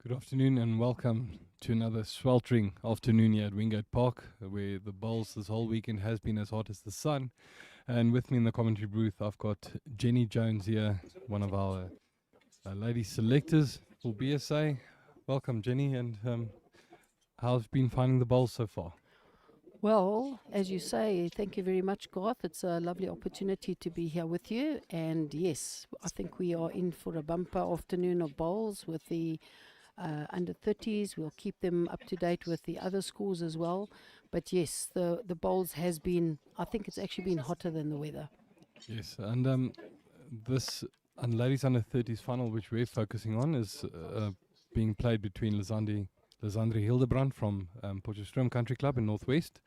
Good afternoon and welcome to another sweltering afternoon here at Wingate Park, where the bowls this whole weekend has been as hot as the sun. And with me in the commentary booth, I've got Jenny Jones here, one of our lady selectors for BSA. Welcome, Jenny, and how's been finding the bowls so far? Well, as you say, thank you very much, Garth. It's a lovely opportunity to be here with you. And yes, I think we are in for a bumper afternoon of bowls with the under 30s. We'll keep them up to date with the other schools as well. But yes, the bowls has been, I think it's actually been hotter than the weather. Yes, and this ladies under 30s final, which we're focusing on, is being played between Lizandri Hildebrand from Potchefstroom Country Club in Northwest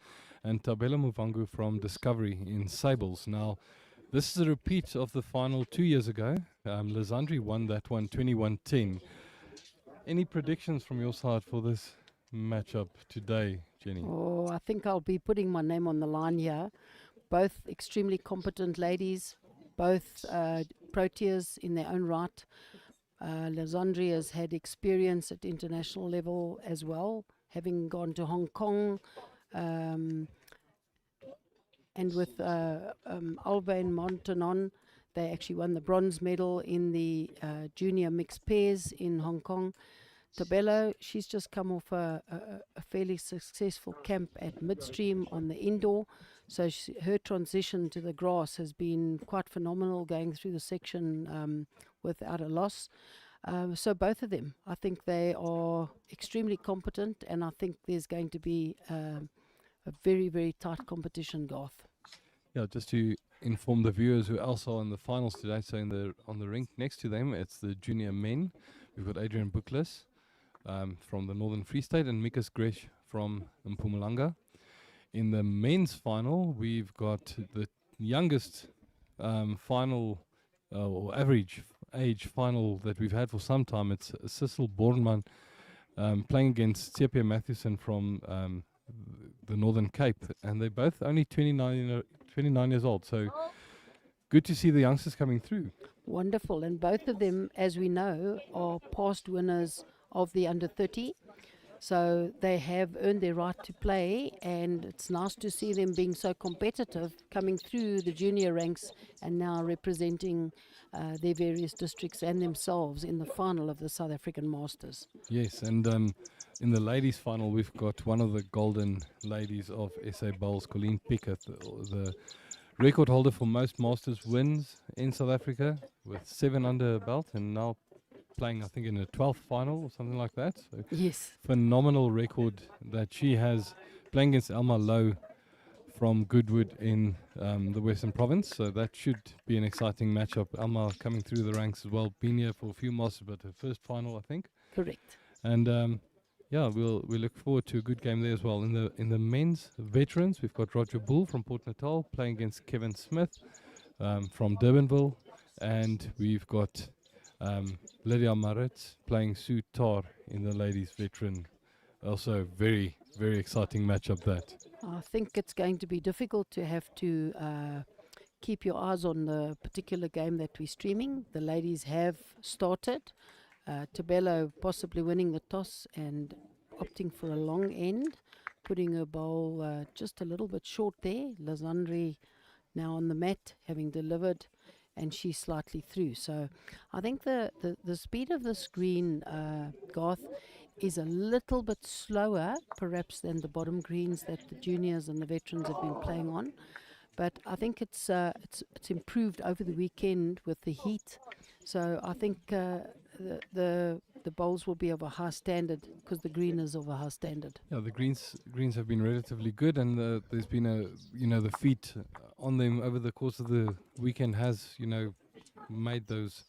and Tabela Muvangu from Discovery in Sables. Now, this is a repeat of the final 2 years ago. Lizandri won that one 21-10. Any predictions from your side for this matchup today, Jenny? Oh, I think I'll be putting my name on the line here. Both extremely competent ladies, both proteas in their own right. Lazandri has had experience at international level as well, having gone to Hong Kong, um, and with Alvain Montanon, they actually won the bronze medal in the junior mixed pairs in Hong Kong. Tabello, she's just come off a fairly successful camp at midstream on the indoor. So her transition to the grass has been quite phenomenal, going through the section without a loss. So both of them, I think they are extremely competent, and I think there's going to be a very, very tight competition, Garth. Yeah, just to inform the viewers who else are in the finals today. So on the rink next to them, it's the junior men. We've got Adrian Bukles from the Northern Free State and Mikas Gresh from Mpumalanga. In the men's final, we've got the youngest final or average age final that we've had for some time. It's Cecil Bornman playing against Tsepia Mathewson from the Northern Cape, and they're both only 29 years old. So good to see the youngsters coming through. Wonderful. And both of them, as we know, are past winners of the under 30. So they have earned their right to play, and it's nice to see them being so competitive, coming through the junior ranks and now representing their various districts and themselves in the final of the South African Masters. Yes, and in the ladies' final, we've got one of the golden ladies of SA Bowls, Colleen Pickett, the record holder for most Masters wins in South Africa, with 7 under her belt, and now playing, I think, in a 12th final or something like that. So Yes. phenomenal record that she has, playing against Elma Lowe from Goodwood in the Western Province. So that should be an exciting matchup. Elma coming through the ranks as well, been here for a few Masters, but her first final, I think. Correct. And yeah, we look forward to a good game there as well. In the men's veterans, we've got Roger Bull from Port Natal playing against Kevin Smith from Durbanville, and we've got Lydia Maritz playing Sue Tar in the ladies veteran. Also very, very exciting matchup that. I think it's going to be difficult to have to keep your eyes on the particular game that we're streaming. The ladies have started. Tabello possibly winning the toss and opting for a long end, putting her bowl just a little bit short there. Lazandri now on the mat, having delivered, and she's slightly through. So I think the speed of the screen, Garth, is a little bit slower perhaps than the bottom greens that the juniors and the veterans have been playing on. But I think it's improved over the weekend with the heat. So I think the bowls will be of a high standard because the green is of a high standard. Yeah, the greens have been relatively good, and there's been the feet on them over the course of the weekend has made those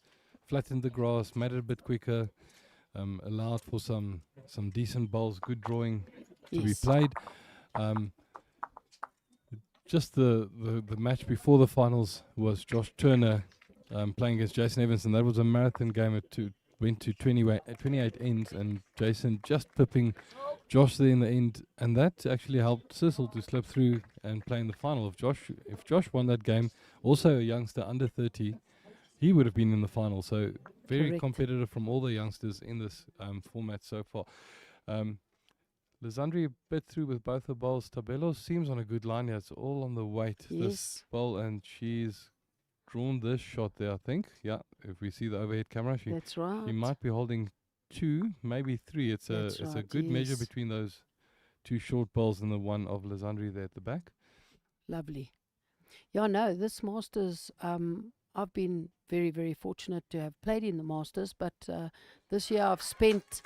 flattened the grass, made it a bit quicker, allowed for some decent bowls, good drawing to be played. Just the match before the finals was Josh Turner playing against Jason Evans, and that was a marathon game. Went to 28 ends, and Jason just pipping Josh there in the end, and that actually helped Cecil to slip through and play in the final. If Josh won that game, also a youngster under 30, he would have been in the final. So very Correct. competitive from all the youngsters in this format so far. Lizandri a bit through with both the bowls. Tabelo seems on a good line here. It's all on the weight, this Yes, bowl, and she's drawn this shot there, I think. Yeah, if we see the overhead camera, she that's right. might be holding 2, maybe 3. It's That's a right, good measure yes. between those 2 short bowls and the one of Lizandri there at the back. Lovely. Yeah, no, this Masters, I've been very, very fortunate to have played in the Masters, but this year I've spent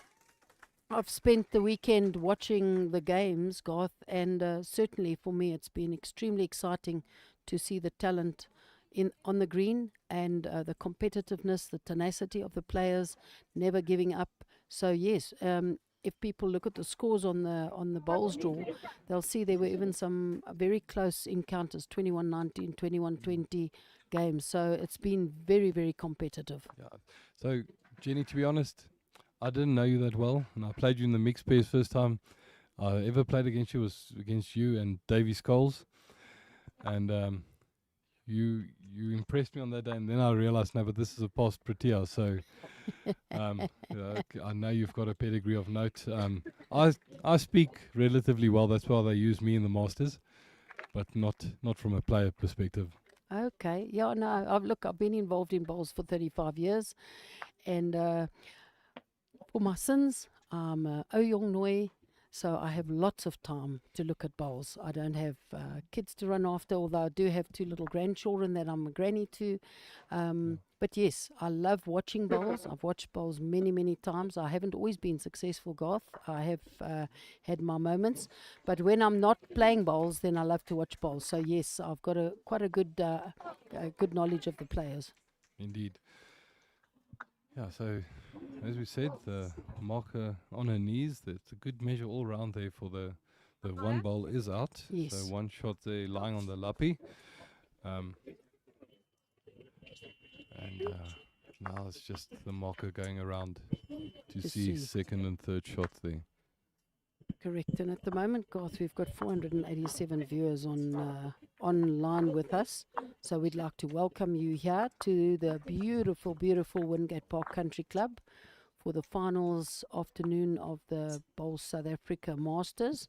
the weekend watching the games, Garth, and certainly for me it's been extremely exciting to see the talent in on the green and the competitiveness, the tenacity of the players, never giving up. So yes, if people look at the scores on the bowls draw, they'll see there were even some very close encounters, 21-19, 21-20 games. So it's been very, very competitive. Yeah. So, Jenny, to be honest, I didn't know you that well, and I played you in the mixed pairs. First time I ever played against you was against you and Davy Scholes, and you impressed me on that day. And then I realized, no, but this is a past Protea, so I know you've got a pedigree of note. I speak relatively well. That's why they use me in the Masters, but not from a player perspective. Okay, yeah, no, I've been involved in bowls for 35 years, and for my sins, I'm Oyong Noi, so I have lots of time to look at bowls. I don't have kids to run after, although I do have 2 little grandchildren that I'm a granny to. But yes, I love watching bowls. I've watched bowls many, many times. I haven't always been successful, Garth. I have had my moments. But when I'm not playing bowls, then I love to watch bowls. So yes, I've got quite a good knowledge of the players. Indeed. Yeah, so as we said, the marker on her knees, that's a good measure all round there for the one bowl is out. Yes. So one shot there lying on the lappy. And now it's just the marker going around to see second and third shots there. Correct. And at the moment, Garth, we've got 487 viewers online with us. So we'd like to welcome you here to the beautiful, beautiful Wingate Park Country Club for the finals afternoon of the Bowls South Africa Masters.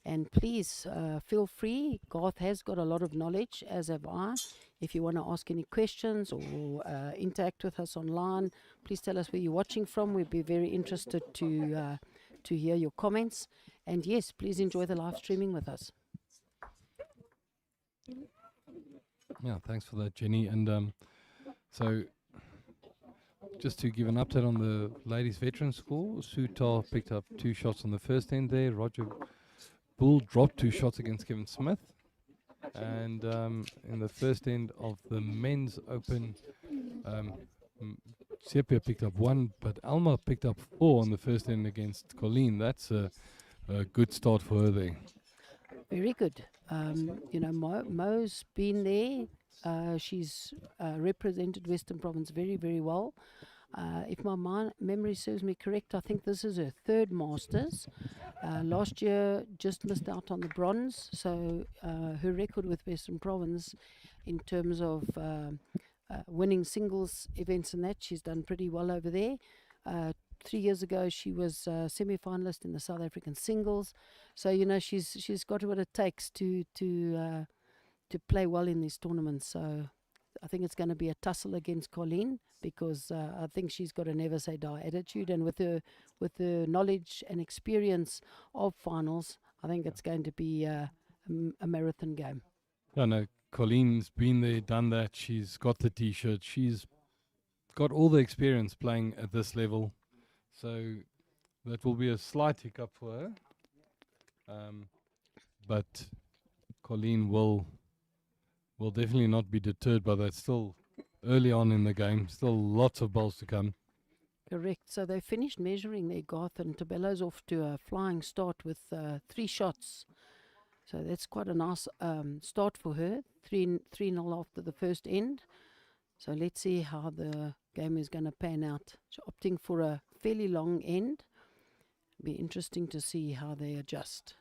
And please feel free. Garth has got a lot of knowledge, as have I. If you want to ask any questions or interact with us online, please tell us where you're watching from. We'd be very interested to hear your comments. And yes, please enjoy the live streaming with us. Yeah, thanks for that, Jenny. And so just to give an update on the ladies veteran score, Sutar picked up 2 shots on the first end there. Roger Bull dropped 2 shots against Kevin Smith. And in the first end of the men's open, Sepia picked up 1, but Alma picked up 4 on the first end against Colleen. That's a good start for her there. Very good. Mo's been there. She's represented Western Province very, very well. If my memory serves me correct, I think this is her 3rd Masters. Last year just missed out on the bronze, so her record with Western Province in terms of winning singles events and that, she's done pretty well over there. 3 years ago she was semi-finalist in the South African singles, so she's got what it takes to play well in these tournaments. So I think it's going to be a tussle against Colleen, because I think she's got a never say die attitude, and with her knowledge and experience of finals, I think it's going to be a marathon game. Yeah, no, Colleen's been there, done that. She's got the T-shirt. She's got all the experience playing at this level. So that will be a slight hiccup for her. But Colleen will definitely not be deterred by that. Still early on in the game, still lots of bowls to come. Correct. So they finished measuring their Garth, and Tabello's off to a flying start with 3 shots. So that's quite a nice start for her. 3-0 after the first end. So let's see how the game is going to pan out. She's opting for a fairly long end. Be interesting to see how they adjust.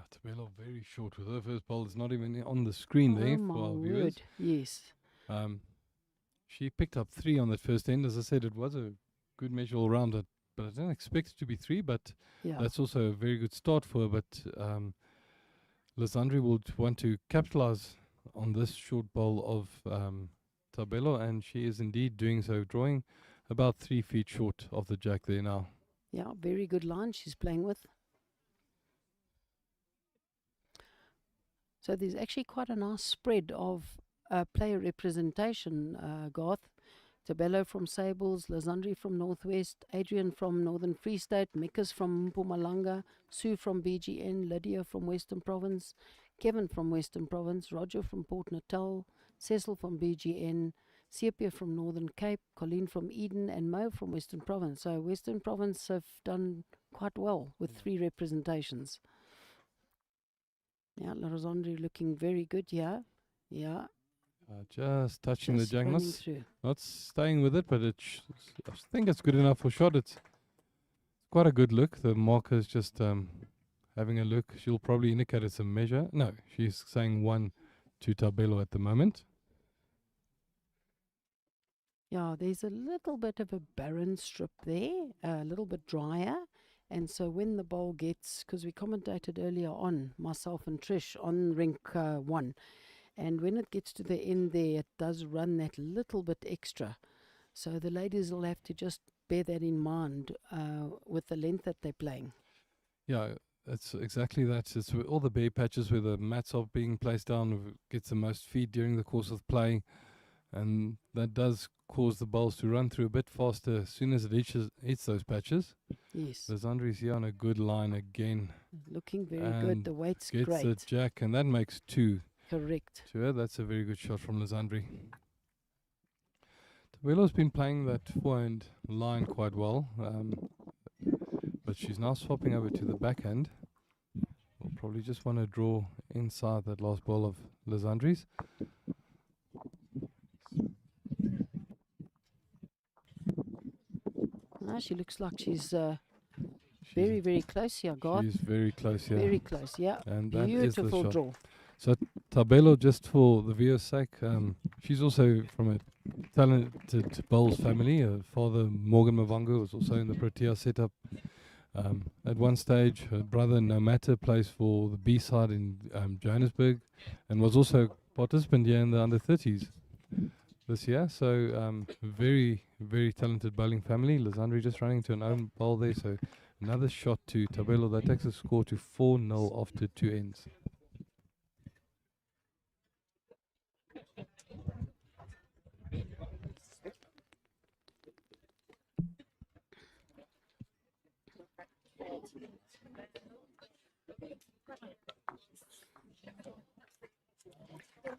Tabelo very short with her first bowl. It's not even on the screen there Oh for my our viewers. word. Yes. She picked up 3 on that first end. As I said, it was a good measure all round, but I didn't expect it to be 3. But Yeah. that's also a very good start for her. But Lizandri would want to capitalize on this short bowl of Tabelo, and she is indeed doing so, drawing about 3 feet short of the jack there now. Yeah, very good line she's playing with. So there's actually quite a nice spread of player representation, Garth. Tabelo from Sables, Lizandri from Northwest, Adrian from Northern Free State, Mikas from Mpumalanga, Sue from BGN, Lydia from Western Province, Kevin from Western Province, Roger from Port Natal, Cecil from BGN, Sepia from Northern Cape, Colleen from Eden, and Mo from Western Province. So Western Province have done quite well with 3 representations. Yeah, Lizandri looking very good here. Yeah. Just touching Just the jack, running through. not staying with it, but I think it's good enough for shot. It's quite a good look. The marker's just having a look. She'll probably indicate it's a measure. No, she's saying 1 to Tabelo at the moment. Yeah, there's a little bit of a barren strip there, a little bit drier. And so when the bowl gets, because we commentated earlier on, myself and Trish, on rink 1, and when it gets to the end there, it does run that little bit extra. So the ladies will have to just bear that in mind with the length that they're playing. Yeah, it's exactly that. It's with all the bare patches where the mats are being placed down, gets the most feed during the course of play. And that does cause the bowls to run through a bit faster as soon as it hits those patches. Yes. Lizandri's here on a good line again. Looking very good. The weight's gets great. the jack, and that makes 2. Correct. To her, that's a very good shot from Lizandri. Tabelo's been playing that forehand line quite well, but she's now swapping over to the backhand. We'll probably just want to draw inside that last ball of Lizandri's. She looks like she's very, very close here, God. She's very close here. Very close, yeah. And that is the beautiful shot. draw. So Tabelo, just for the viewers' sake, she's also from a talented bowls family. Her father, Morgan Mavango, was also in the Protea setup. At one stage, her brother, No Matter, plays for the B-side in Johannesburg and was also a participant here in the under-30s this year. So very, very talented bowling family. Lizandri just running to an own bowl there. So another shot to Tabelo. That takes the score to 4-0 after 2 ends.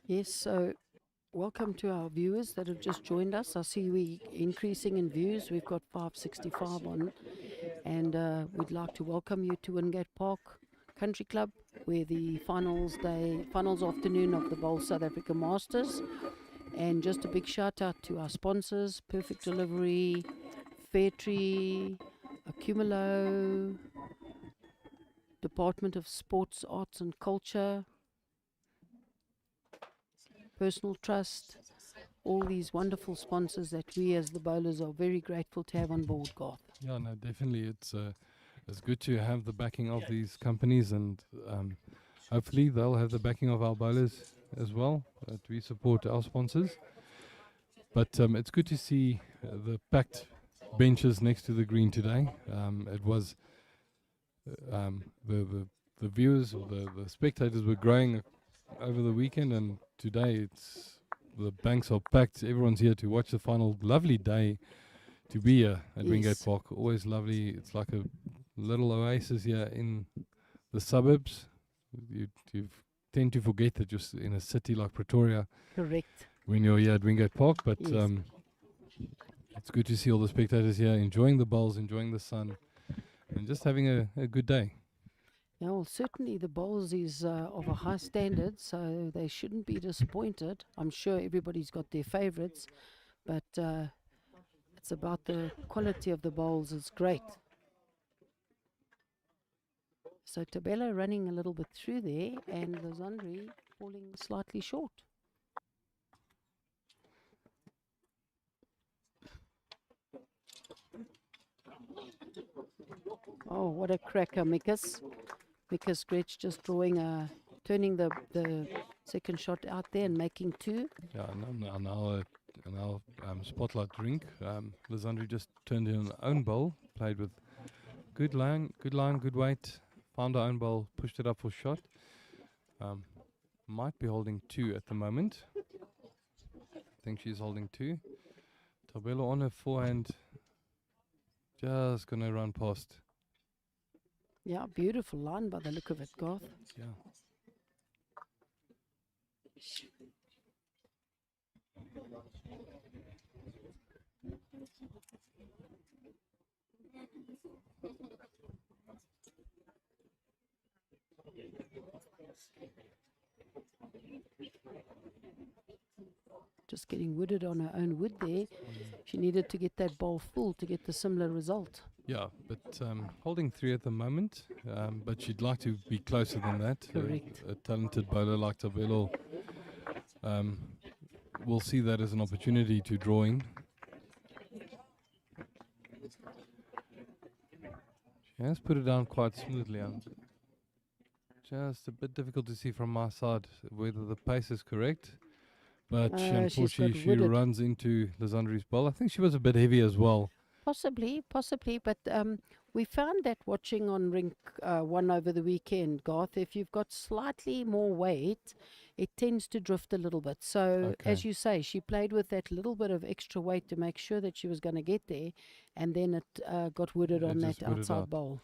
Yes, so welcome to our viewers that have just joined us. I see we increasing in views. We've got 565 on, and we'd like to welcome you to Wingate Park Country Club, where the finals afternoon of the BSA South Africa Masters. And just a big shout out to our sponsors: Perfect Delivery, Fairtree, Accumulo, Department of Sports, Arts and Culture, Personal Trust, all these wonderful sponsors that we as the bowlers are very grateful to have on board, Garth. Yeah, no, definitely. It's good to have the backing of these companies, and hopefully they'll have the backing of our bowlers as well. We support our sponsors. But it's good to see the packed benches next to the green today. It was the viewers or the spectators were growing over the weekend, and today the banks are packed. Everyone's here to watch the final. Lovely day to be here at Wingate Park. Always lovely. It's like a little oasis here in the suburbs. You tend to forget that you're in a city like Pretoria. Correct. When you're here at Wingate Park, but Yes. It's good to see all the spectators here enjoying the bowls, enjoying the sun, and just having a good day. Yeah, well, certainly the bowls is of a high standard, so they shouldn't be disappointed. I'm sure everybody's got their favourites, but it's about the quality of the bowls. It's great. So Tabella running a little bit through there, and Lozandri falling slightly short. Oh, what a cracker, Mikas. Mikas Gretsch just turning the second shot out there and making two. Yeah, and now spotlight drink. Lizandri just turned in her own bowl, played with good line, good weight, found her own bowl, pushed it up for shot. Might be holding two at the moment. I think she's holding two. Tabella on her forehand, just gonna run past. Yeah, beautiful line by the look of it, Garth. Yeah. Just getting wooded on her own wood there. She needed to get that bowl full to get the similar result. Yeah, but holding three at the moment, but she'd like to be closer than that. Correct. A talented bowler like Tabello will see that as an opportunity to draw in. She has put it down quite smoothly. Just a bit difficult to see from my side whether the pace is correct. But unfortunately, she runs into Lizandri's ball. I think she was a bit heavy as well. Possibly, but we found that watching on Rink 1 over the weekend, Garth, if you've got slightly more weight, it tends to drift a little bit. So, as you say, she played with that little bit of extra weight to make sure that she was going to get there, and then it got wooded on that outside bowl.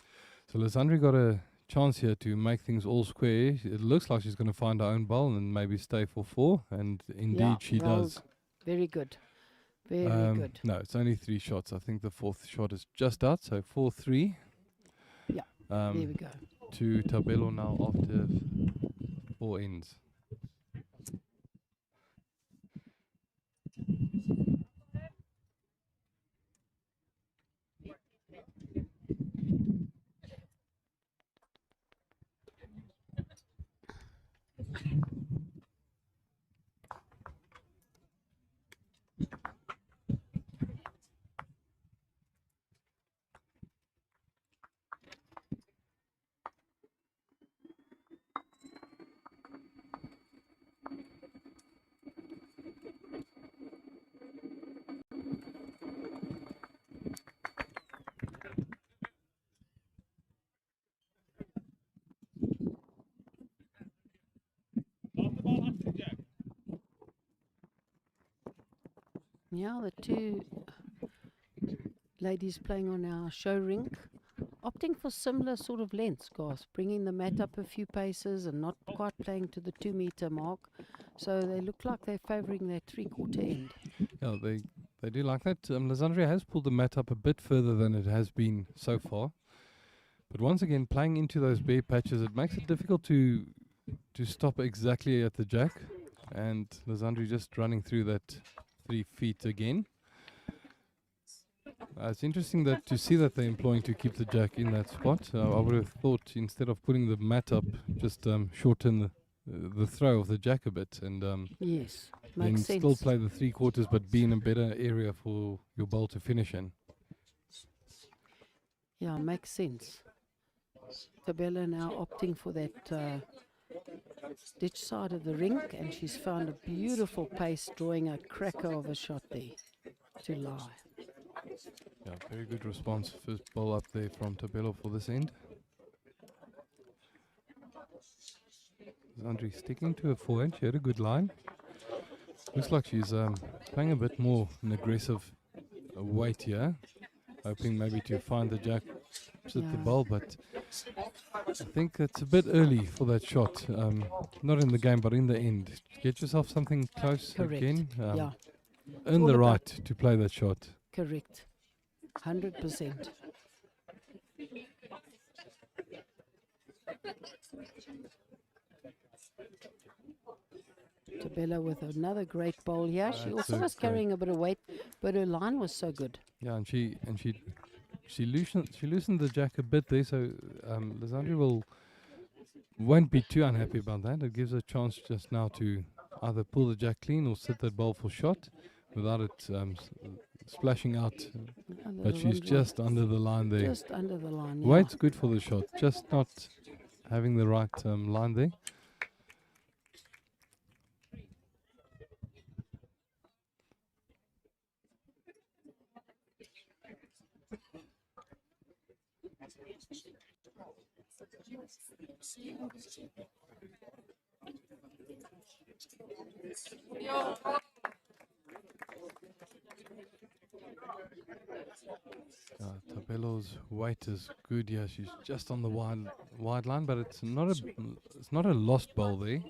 So, Lizandri got a chance here to make things all square. It looks like she's going to find her own bowl and maybe stay for four, and indeed she does. Very good. Very good. No, it's only 3 shots. I think the 4th shot is just out, so 4-3. Yeah, there we go. To Tabello now after 4 ends. Yeah, the two ladies playing on our show rink, opting for similar sort of lengths, Garth, bringing the mat up a few paces and not quite playing to the 2-meter mark. So they look like they're favouring that 3/4 end. Yeah, they do like that. Lizandria has pulled the mat up a bit further than it has been so far. But once again, playing into those bare patches, it makes it difficult to stop exactly at the jack. And Lizandria just running through that 3 feet again. It's interesting to see that they're employing to keep the jack in that spot. I would have thought instead of putting the mat up, just shorten the throw of the jack a bit, and yes, then makes sense. still play the 3/4, but be in a better area for your bowl to finish in. Yeah, makes sense. Tabella now opting for that ditch side of the rink, and she's found a beautiful pace, drawing a cracker of a shot there to lie. Yeah, very good response. First ball up there from Tabello for this end. Lizandri sticking to her forehand. She had a good line. Looks like she's playing a bit more an aggressive weight here, hoping maybe to find the jack at the ball, but I think it's a bit early for that shot. Not in the game, but in the end. Get yourself something close. Correct. Again. Yeah. Earn the right to play that shot. Correct. 100%. Tabella with another great bowl here. She also was carrying a bit of weight, but her line was so good. Yeah, and she loosened the jack a bit there, so Lizandri won't be too unhappy about that. It gives her a chance just now to either pull the jack clean or sit that ball for shot without it splashing out. But she's just under the line there. Just under the line, yeah. Weight's good for the shot, just not having the right line there. Tabelo's weight is good. Yeah, she's just on the wide line, but it's not a lost ball there.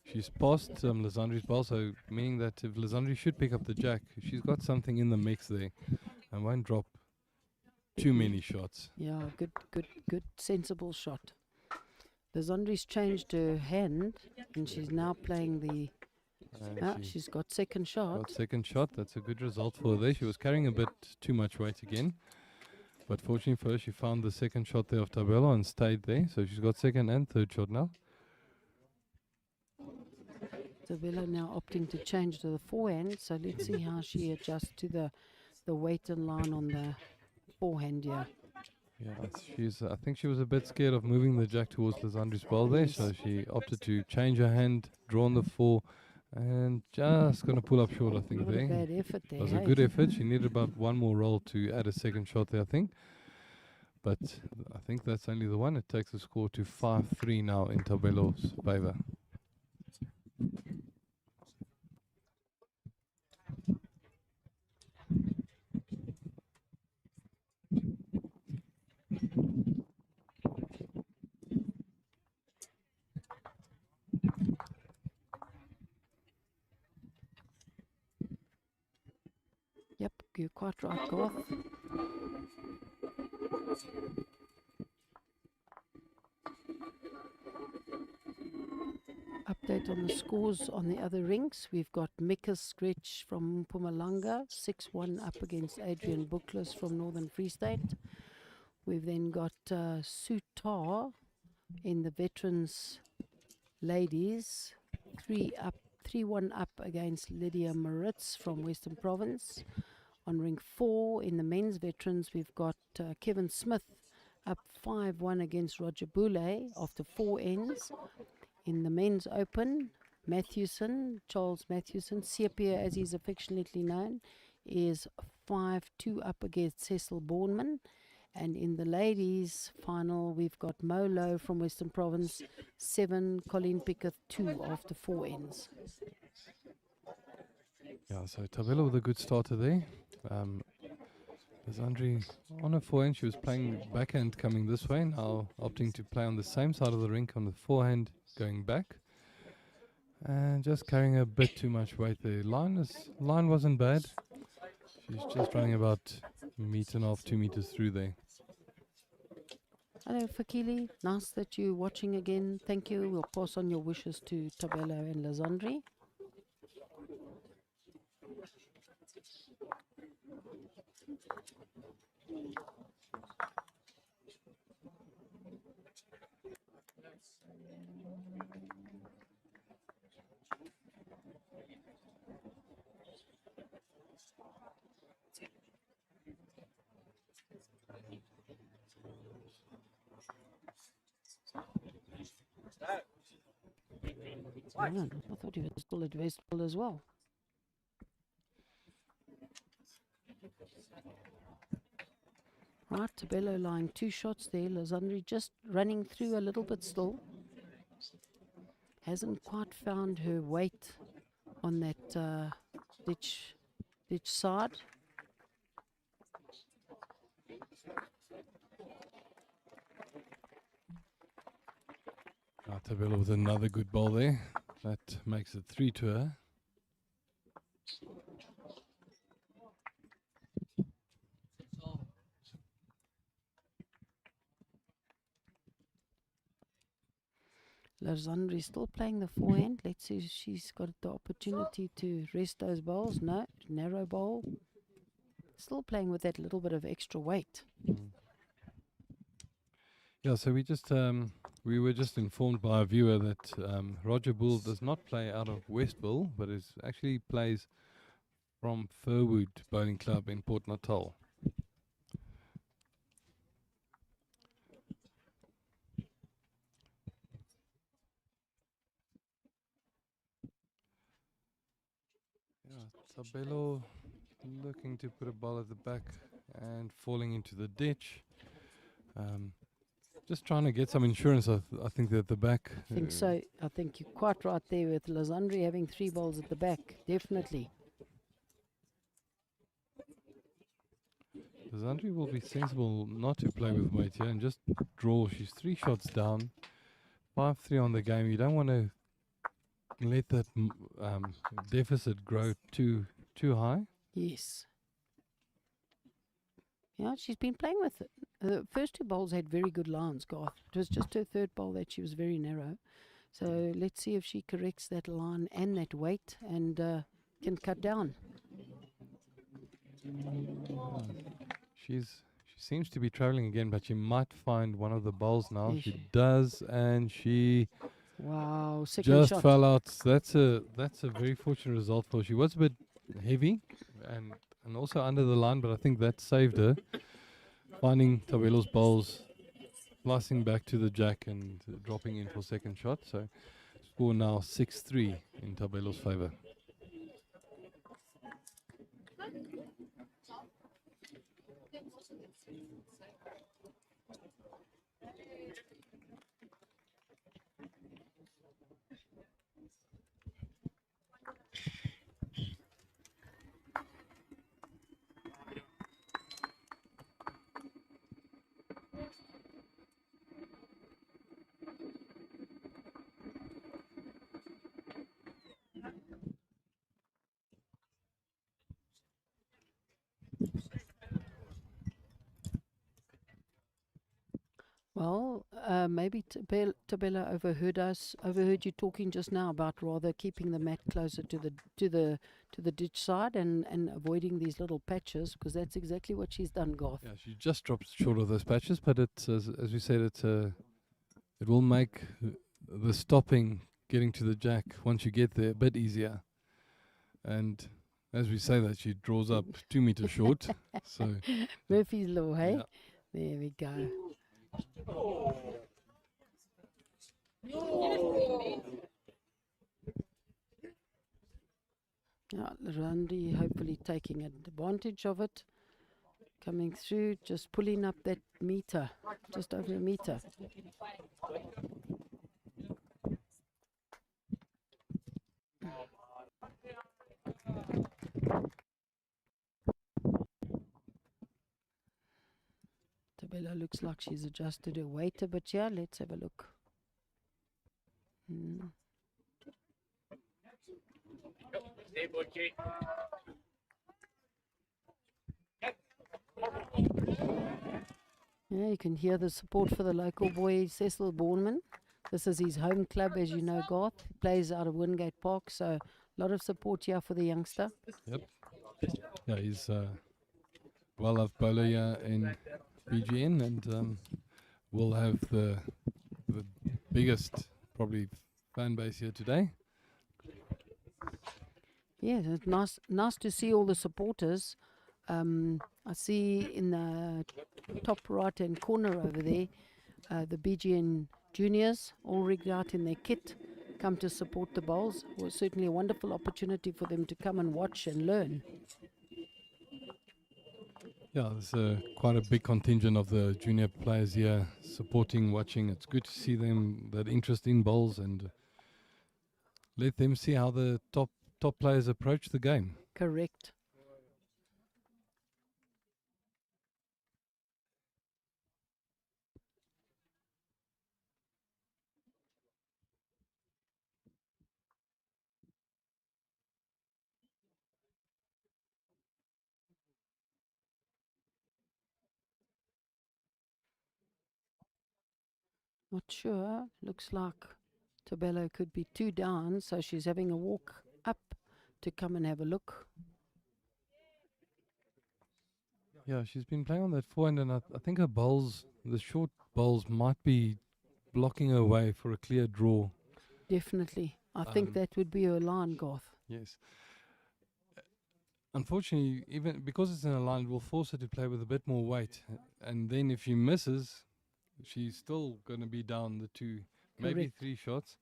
She's past Lizandri's ball, so meaning that if Lizandri should pick up the jack, she's got something in the mix there, and won't drop too many shots. Yeah, good, sensible shot. Lizandri's changed her hand, and she's now playing the. She's got second shot. Got second shot. That's a good result for her there. She was carrying a bit too much weight again. But fortunately for her, she found the second shot there of Tabelo and stayed there. So she's got second and third shot now. Tabelo now opting to change to the forehand. So let's see how she adjusts to the weight and line on the forehand here. Yeah, I think she was a bit scared of moving the jack towards Lizandri's ball there. So she opted to change her hand, draw on the four, and just going to pull up short, I think, Not there. a bad effort there. It was a good effort. She needed about one more roll to add a second shot there, I think. But I think that's only the one. It takes the score to 5-3 now in Tabelo's favor. Yep, you're quite right, Garth. Update on the scores on the other rinks. We've got Mika Scritch from Mpumalanga, 6-1 up against Adrian Buklas from Northern Free State. We've then got Sue Tar in the veterans ladies, 3-1 up against Lydia Maritz from Western Province. On ring 4 in the men's veterans, we've got Kevin Smith up 5-1 against Roger Boulay after 4 ends. In the men's open, Charles Mathewson, Sepia as he's affectionately known, is 5-2 up against Cecil Bourneman. And in the ladies' final, we've got Mo Lowe from Western Province, 7, Colleen Pickett, 2 after 4 ends. Yeah, so Tabelo with a good starter there. Lizandri on a forehand, she was playing backhand coming this way, now opting to play on the same side of the rink on the forehand going back. And just carrying a bit too much weight there. Line wasn't bad. She's just running about 1.5 meters, 2 meters through there. Hello, Fakili. Nice that you're watching again. Thank you. We'll pass on your wishes to Tabelo and Lizandri. I thought he was still at Westpool as well. Right, Tabelo lying 2 shots there. Lizandri just running through a little bit still. Hasn't quite found her weight on that ditch side. Tabelo with another good ball there. That makes it 3 to her. Lizandri still playing the forehand. Let's see if she's got the opportunity to rest those bowls. No, narrow bowl. Still playing with that little bit of extra weight. Yeah, so we were just informed by a viewer that Roger Bull does not play out of Westville, but is actually plays from Furwood Bowling Club in Port Natal. Yeah, Tabelo looking to put a ball at the back and falling into the ditch. Just trying to get some insurance. I think that the back. I think so. I think you're quite right there with Lazandri having 3 balls at the back. Definitely. Zandri will be sensible not to play with weight here and just draw. She's 3 shots down, 5-3 on the game. You don't want to let that deficit grow too high. Yes. Yeah, she's been playing with it. The first 2 bowls had very good lines, Garth. It was just her third bowl that she was very narrow. So let's see if she corrects that line and that weight and can cut down. She seems to be traveling again, but she might find one of the bowls now. Is She she? does, and she Wow, second just shot. fell out. That's a very fortunate result for her. She was a bit heavy and also under the line, but I think that saved her. Finding Tabelo's bowls, slicing back to the jack and dropping in for second shot. So score now 6-3 in Tabelo's favour. Well, maybe Tabella overheard you talking just now about rather keeping the mat closer to the ditch side and avoiding these little patches, because that's exactly what she's done, Garth. Yeah, she just dropped short of those patches, but it's as we said, it will make the stopping getting to the jack once you get there a bit easier. And as we say that, she draws up 2 meters short. So Murphy's Law, hey? yeah. There we go. Randy hopefully taking advantage of it. Coming through, just pulling up that meter, just over a meter. Tabella looks like she's adjusted her weight a bit. Yeah, let's have a look. Yeah, you can hear the support for the local boy, Cecil Bourneman. This is his home club, as you know, Garth. He plays out of Wingate Park, so a lot of support here for the youngster. Yep. Yeah, he's well-loved bowler here in BGN, and will have the biggest probably fan base here today. Yeah, it's nice to see all the supporters. I see in the top right-hand corner over there, the BGN juniors all rigged out in their kit, come to support the bowls. It was certainly a wonderful opportunity for them to come and watch and learn. Yeah, there's quite a big contingent of the junior players here supporting, watching. It's good to see them, that interest in bowls, and let them see how the top players approach the game. Correct. Not sure. Looks like Tabello could be 2 down, so she's having a walk up to come and have a look. Yeah, she's been playing on that forehand, and I think her bowls, the short bowls, might be blocking her way for a clear draw. Definitely. I think that would be her line, Garth. Yes. Unfortunately, even because it's in a line, it will force her to play with a bit more weight. And then if she misses, she's still going to be down the two, maybe Correct. 3 shots.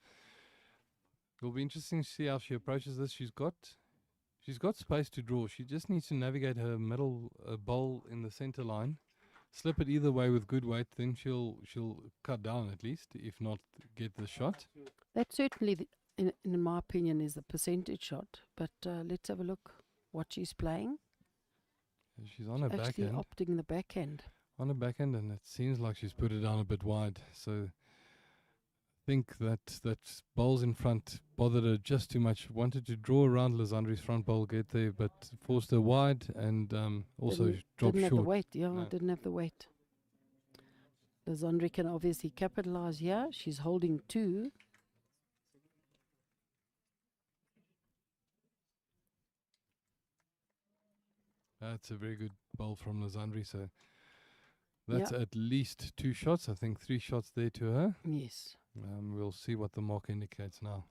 It'll be interesting to see how she approaches this. She's got space to draw. She just needs to navigate her middle bowl in the center line, slip it either way with good weight. Then she'll cut down at least, if not get the shot. That certainly, in my opinion, is the percentage shot. But let's have a look what she's playing. She's on her Actually backhand. opting the backhand. On her backhand, and it seems like she's put it down a bit wide. So I think that bowls in front bothered her just too much. Wanted to draw around Lazandri's front bowl, get there, but forced her wide and also dropped didn't have the short. weight. Yeah, No. didn't have the weight. Lazandri can obviously capitalize here. She's holding 2. That's a very good bowl from Lazandri. So that's at least 2 shots. I think 3 shots there to her. Yes. We'll see what the mark indicates now.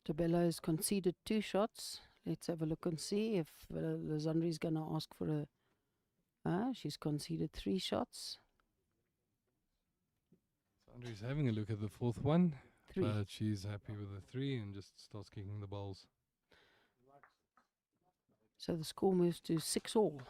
Tabello has conceded 2 shots. Let's have a look and see if Lazandri is going to ask for a... she's conceded 3 shots. Lazandri's having a look at the 4th one. 3. But she's happy with the 3 and just starts kicking the bowls. So the score moves to 6-all.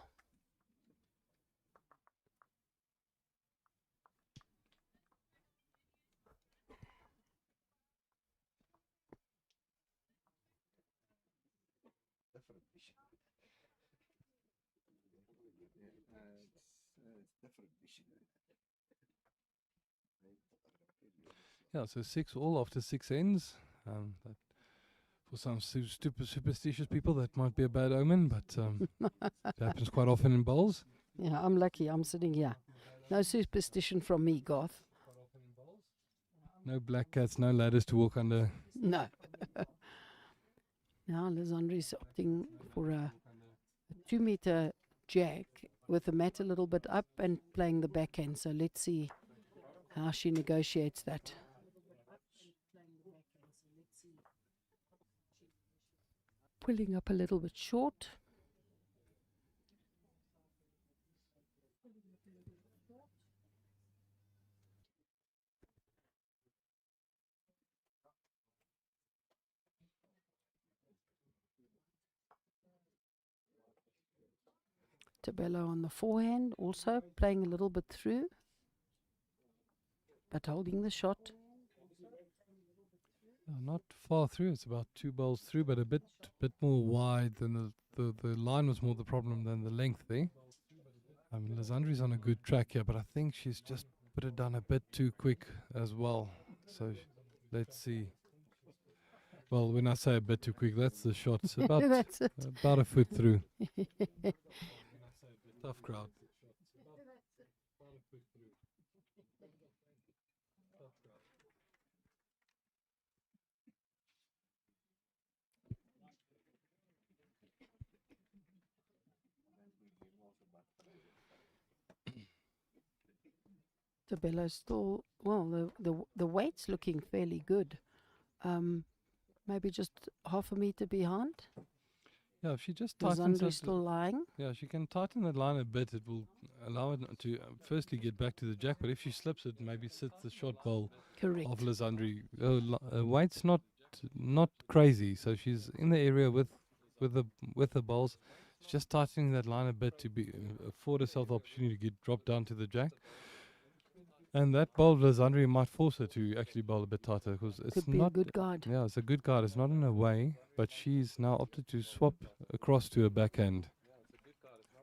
Yeah, so 6-all after 6 ends. That for some superstitious people, that might be a bad omen, but it happens quite often in bowls. Yeah, I'm lucky. I'm sitting here. No superstition from me, Garth. No black cats, no ladders to walk under. No. Now Lazandri's opting for a 2-meter jack with the mat a little bit up and playing the backhand. So let's see how she negotiates that. Pulling up a little bit short. Tabello on the forehand, also playing a little bit through, but holding the shot. Not far through. It's about 2 bowls through, but a bit more wide than the line was more the problem than the length there. Lazandri's on a good track here, but I think she's just put it down a bit too quick as well. So let's see. Well, when I say a bit too quick, that's the shot. It's about That's it. about a foot through. Tough crowd. Tabello's still, well, the weight's looking fairly good. Maybe just half a meter behind. Yeah, if she just tightens Lazandri's that, still lying. yeah, she can tighten that line a bit. It will allow it to firstly get back to the jack. But if she slips it, maybe sits the shot bowl Correct. of Lazandri. Weight's not crazy, so she's in the area with the bowls. She's just tightening that line a bit to be afford herself the opportunity to get dropped down to the jack. And that bowl of Lazandri might force her to actually bowl a bit tighter because it's Could be not a good guide. Yeah, it's a good guard. It's not in her way, but she's now opted to swap across to her backhand.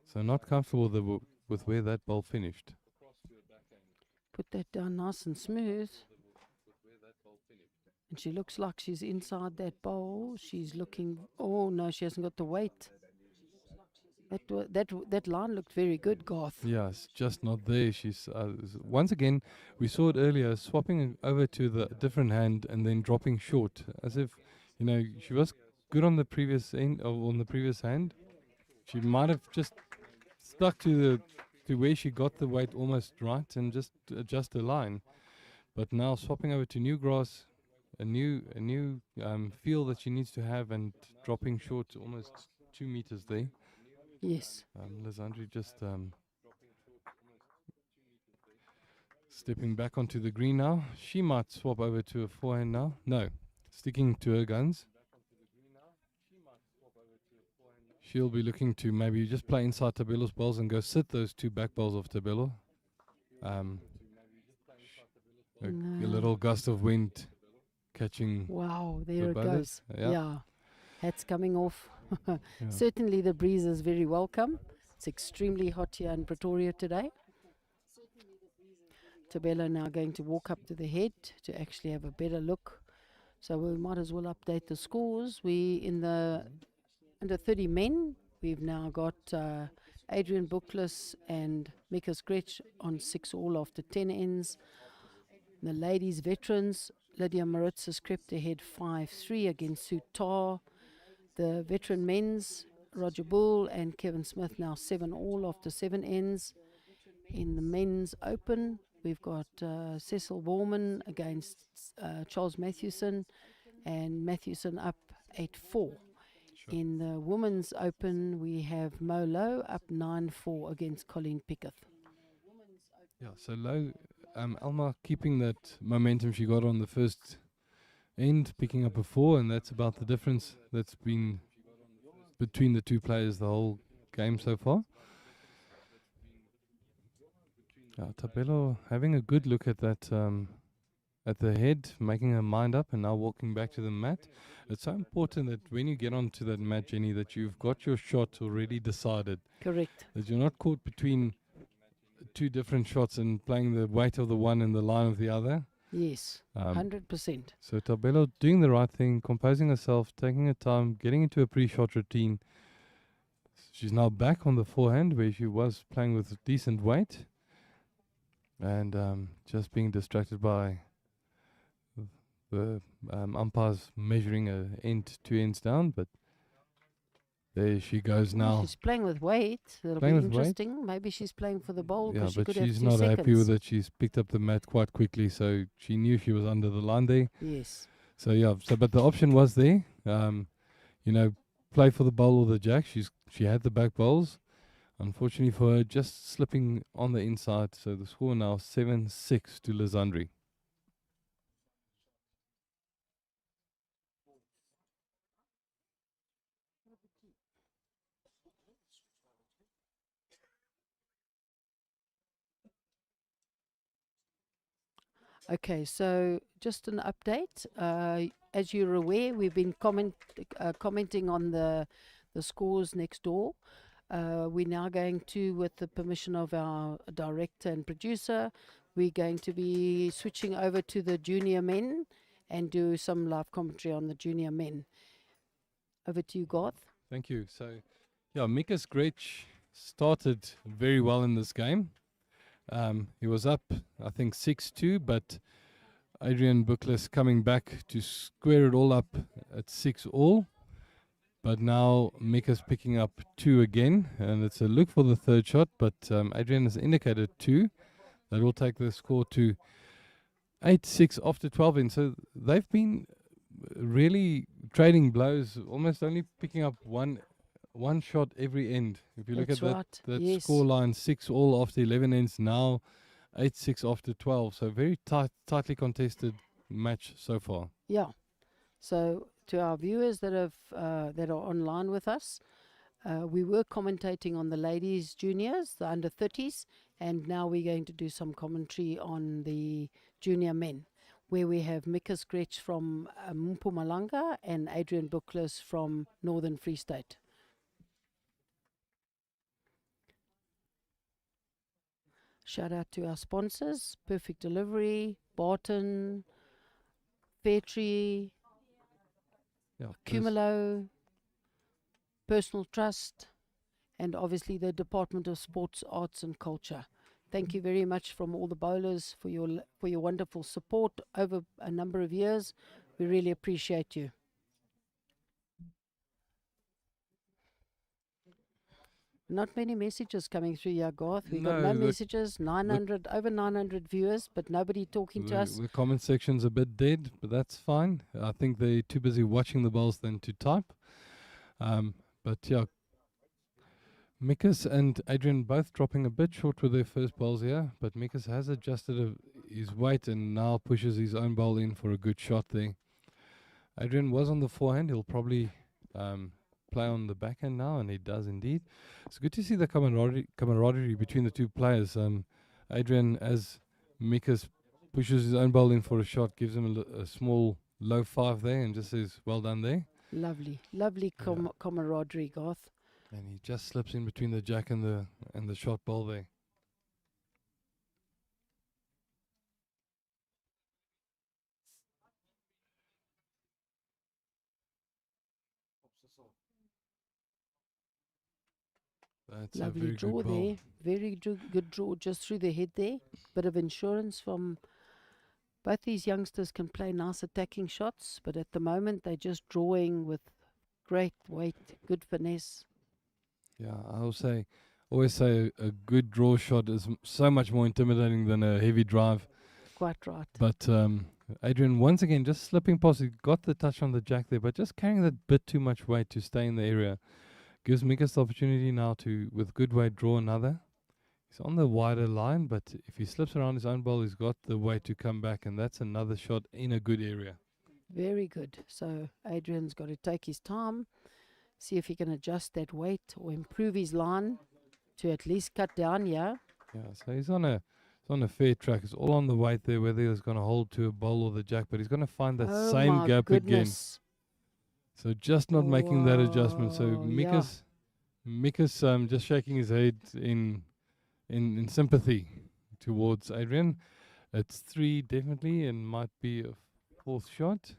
So not comfortable with where that ball finished. Put that down nice and smooth. And she looks like she's inside that bowl. She's looking, oh no, she hasn't got the weight. That line looked very good, Garth. Yeah, it's just not there. She's once again, we saw it earlier, swapping over to the different hand and then dropping short, as if she was good on the previous end or on the previous hand. She might have just stuck to where she got the weight almost right and just adjust the line. But now swapping over to new grass, a new feel that she needs to have, and dropping short almost 2 meters there. Yes. Lizandri just stepping back onto the green now. She might swap over to a forehand now. No, sticking to her guns. She'll be looking to maybe just play inside Tabelo's balls and go sit those two back balls of Tabelo. Um, a little gust of wind catching Wow, the there it buzzers. goes. Yeah. Yeah. Hats coming off. Yeah. Certainly the breeze is very welcome. It's extremely hot here in Pretoria today. Tabelo now going to walk up to the head to actually have a better look. So we might as well update the scores. We in the under 30 men, we've now got Adrian Bookless and Mika Scretch on 6 all after 10 ends. The ladies veterans, Lydia Maritz has crept ahead 5-3 against Sue Tar. The veteran men's, Roger Bull and Kevin Smith now 7 all after 7 ends. In the men's open, we've got Cecil Borman against Charles Mathewson, and Mathewson up 8-4. Sure. In the women's open, we have Mo Lowe up 9-4 against Colleen Pickett. Yeah, so low. Alma keeping that momentum she got on the first end, picking up a 4, and that's about the difference that's been between the two players the whole game so far. Tabelo having a good look at that at the head, making her mind up, and now walking back to the mat. It's so important that when you get onto that mat, Jenny, that you've got your shot already decided. Correct. That you're not caught between two different shots and playing the weight of the one and the line of the other. Yes, 100%. So Tabelo doing the right thing, composing herself, taking her time, getting into a pre-shot routine. She's now back on the forehand where she was playing with decent weight, and just being distracted by the umpires measuring her end 2 ends down, but there she goes now. She's playing with weight. That'll Playing be with weight? interesting. Maybe she's playing for the bowl Yeah, because she but could have she's 2 not seconds. happy with it. She's picked up the mat quite quickly, so she knew she was under the line there. Yes. So yeah, but the option was there. Play for the bowl or the jack. She had the back bowls. Unfortunately for her, just slipping on the inside. So the score now 7-6 to Lizandri. Okay, so just an update. As you're aware, we've been commenting on the scores next door. We're now going to, with the permission of our director and producer, we're going to be switching over to the junior men and do some live commentary on the junior men. Over to you, Garth. Thank you. So, yeah, Mika Scretch started very well in this game. He was up, I think, 6-2, but Adrian Bookless coming back to square it all up at 6 all. But now Mika's picking up 2 again, and it's a look for the third shot, but Adrian has indicated 2. That will take the score to 8-6 after 12 in. So they've been really trading blows, almost only picking up one shot every end. If you look That's at right, that yes. score line, 6 all after 11 ends, now 8-6 after 12. So very tightly contested match so far. Yeah. So to our viewers that have that are online with us, we were commentating on the ladies juniors, the under 30s, and now we're going to do some commentary on the junior men, where we have Mika Scretch from Mpumalanga and Adrian Bookless from Northern Free State. Shout out to our sponsors, Perfect Delivery, Barton, Fairtree, Yeah, Cumulo, Personal Trust, and obviously the Department of Sports, Arts and Culture. Thank you very much from all the bowlers for your wonderful support over a number of years. We really appreciate you. Not many messages coming through here, Garth. We got no No, messages, 900, over 900 viewers, but nobody talking to us. the comment section's a bit dead, but that's fine. I think they're too busy watching the bowls than to type. But yeah, Mikas and Adrian both dropping a bit short with their first bowls here, but Mikas has adjusted his weight and now pushes his own bowl in for a good shot there. Adrian was on the forehand. He'll probably play on the backhand now, and he does indeed. It's good to see the camaraderie between the two players. Adrian, as Mikas pushes his own bowl in for a shot, gives him a small low 5 there and just says, well done there. Lovely camaraderie, Garth. And he just slips in between the jack and the shot ball there. That's Lovely a very draw good ball. there. Very good draw just through the head there. Bit of insurance from both these youngsters. Can play nice attacking shots, but at the moment they're just drawing with great weight, good finesse. Yeah, always say a good draw shot is so much more intimidating than a heavy drive. Quite right. But Adrian, once again, just slipping past. He got the touch on the jack there, but just carrying that bit too much weight to stay in the area. Gives Mikas the opportunity now to, with good weight, draw another. He's on the wider line, but if he slips around his own ball, he's got the weight to come back, and that's another shot in a good area. Very good. So Adrian's got to take his time, see if he can adjust that weight or improve his line to at least cut down here. Yeah, so he's on a fair track. It's all on the weight there, whether he's going to hold to a bowl or the jack, but he's going to find that Oh same my gap again. goodness. So just not making that adjustment. So Wow, yeah. Mikas just shaking his head in sympathy towards Adrian. It's 3 definitely, and might be a 4th shot.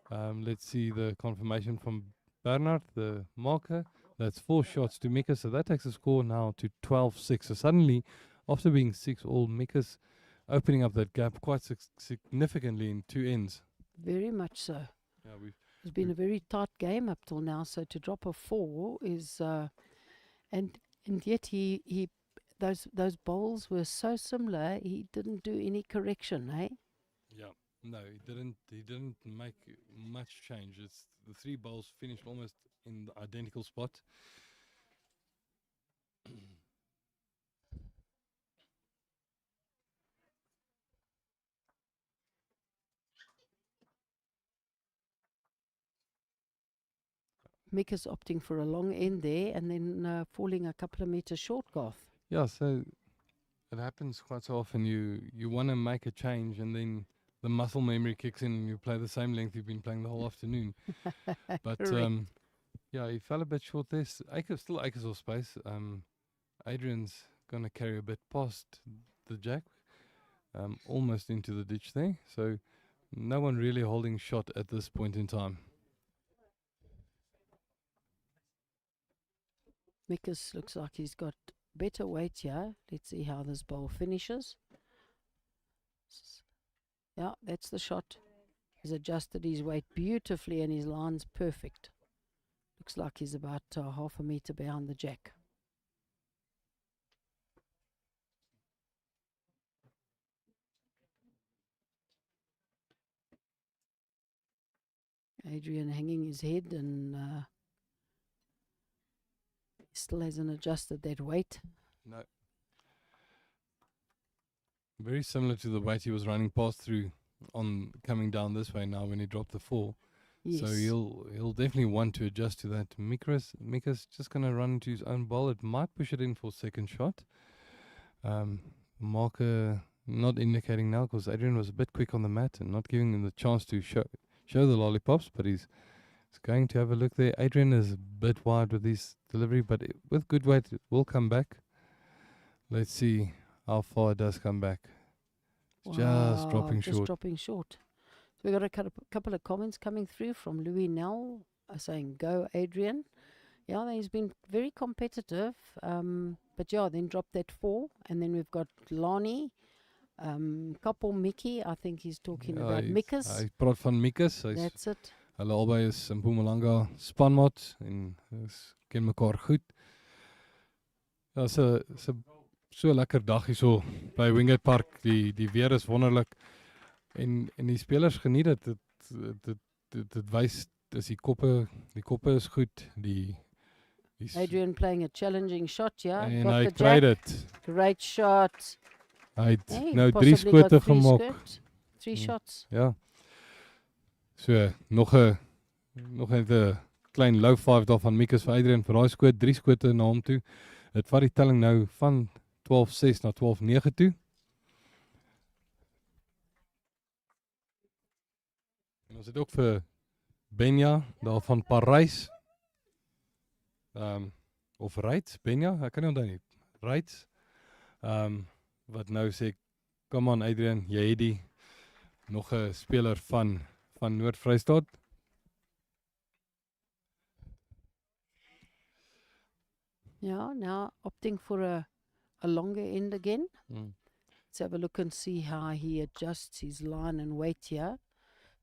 Let's see the confirmation from Bernard, the marker. That's 4 shots to Mikas, so that takes the score now to 12-6. So suddenly, after being 6-all, Mikas opening up that gap quite significantly in 2 ends. Very much so. Yeah, It's been a very tight game up till now, so to drop a 4 is, and yet he those bowls were so similar. He didn't do any correction, eh? Yeah, no, he didn't make much change. It's the 3 bowls finished almost in the identical spot. Mick is opting for a long end there and then falling a couple of meters short, Garth. Yeah, so it happens quite so often. You want to make a change, and then the muscle memory kicks in, and you play the same length you've been playing the whole afternoon. But yeah, he fell a bit short there. Still acres of space. Adrian's gonna carry a bit past the jack, almost into the ditch there. So no one really holding shot at this point in time. Mikus looks like he's got better weight here. Let's see how this bowl finishes. Yeah, that's the shot. He's adjusted his weight beautifully and his line's perfect. Looks like he's about half a meter behind the jack. Adrian hanging his head and still hasn't adjusted that weight. No. Very similar to the weight he was running past through on coming down this way now when he dropped the 4. Yes. So he'll definitely want to adjust to that. Mika's just going to run into his own ball. It might push it in for second shot. Marker not indicating now because Adrian was a bit quick on the mat and not giving him the chance to show the lollipops, but he's going to have a look there. Adrian is a bit wide with his delivery, but with good weight, it will come back. Let's see how far it does come back. It's just dropping short. Just dropping short. So we got a couple of comments coming through from Louis Nell saying, "Go, Adrian." Yeah, he's been very competitive. But yeah, then dropped that 4. And then we've got Lonnie, couple Mickey. I think he's talking Ja, about Mikus. hy praat van Mikus. That's it. Hulle albei is in Mpumalanga spanmaat en ken mekaar goed. Ja, so lekker dag hierso by Wingate Park. Die weer is wonderlik en die spelers geniet dit. Dit wys dis die koppe is goed. Adrian playing a challenging shot, yeah. En Got hy the kry jack. dit. Great shot. Hy het Hey, nou 3 possibly got skote 3 gemaak. 3 shots. Ja. So nog 'n klein low 5 daar van Mikus vir Adrian vir daai skoot, 3 skote na hom toe. Dit vat die telling nou van 12-6 na 12-9 toe. En ons het ook vir Benja daar van Parys. Of Reitz, Benja, ek kan nie onthou nie. Reitz. Wat nou sê, come on Adrian, jy het die nog 'n speler van Noord-Vrystaat. Yeah, now opting for a longer end again. Mm. Let's have a look and see how he adjusts his line and weight here.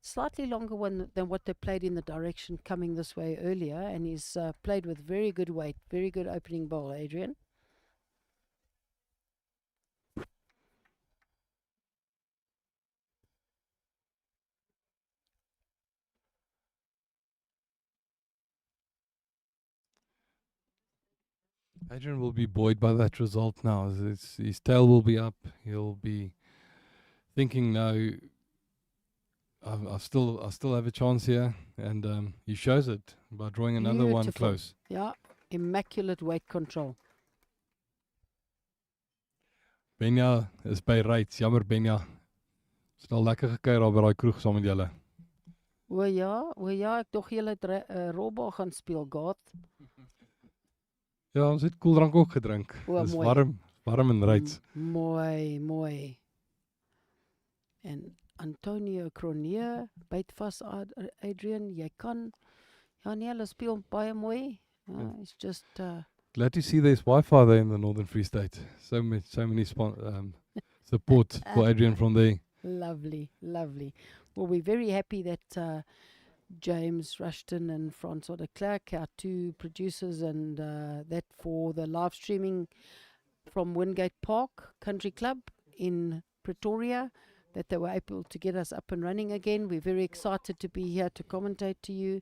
Slightly longer one than what they played in the direction coming this way earlier, and he's played with very good weight, very good opening bowl, Adrian. Adrian will be buoyed by that result now. His tail will be up. He'll be thinking now, I still have a chance here, and he shows it by drawing another one Beautiful. close. Yeah, immaculate weight control. Benja is by Reitz. Jammer Benja. Ons het al lekker gekuier daar by daai kroeg saam met julle. O ja, ek dog julle het rolbal gaan speel, God. Ja, ons het koeldrank ook gedrink. O, Dis mooi. warm in Reitz. Mooi. En Antonio Cronier byt vas Adrian, jy kan ja nee, hulle speel baie mooi. It's just Glad to see there's Wi-Fi there in the Northern Free State. So many support for Adrian from there. Lovely. Well, we're very happy that James Rushton and Francois de Klerk, our 2 producers, and that for the live streaming from Wingate Park Country Club in Pretoria, that they were able to get us up and running again. We're very excited to be here to commentate to you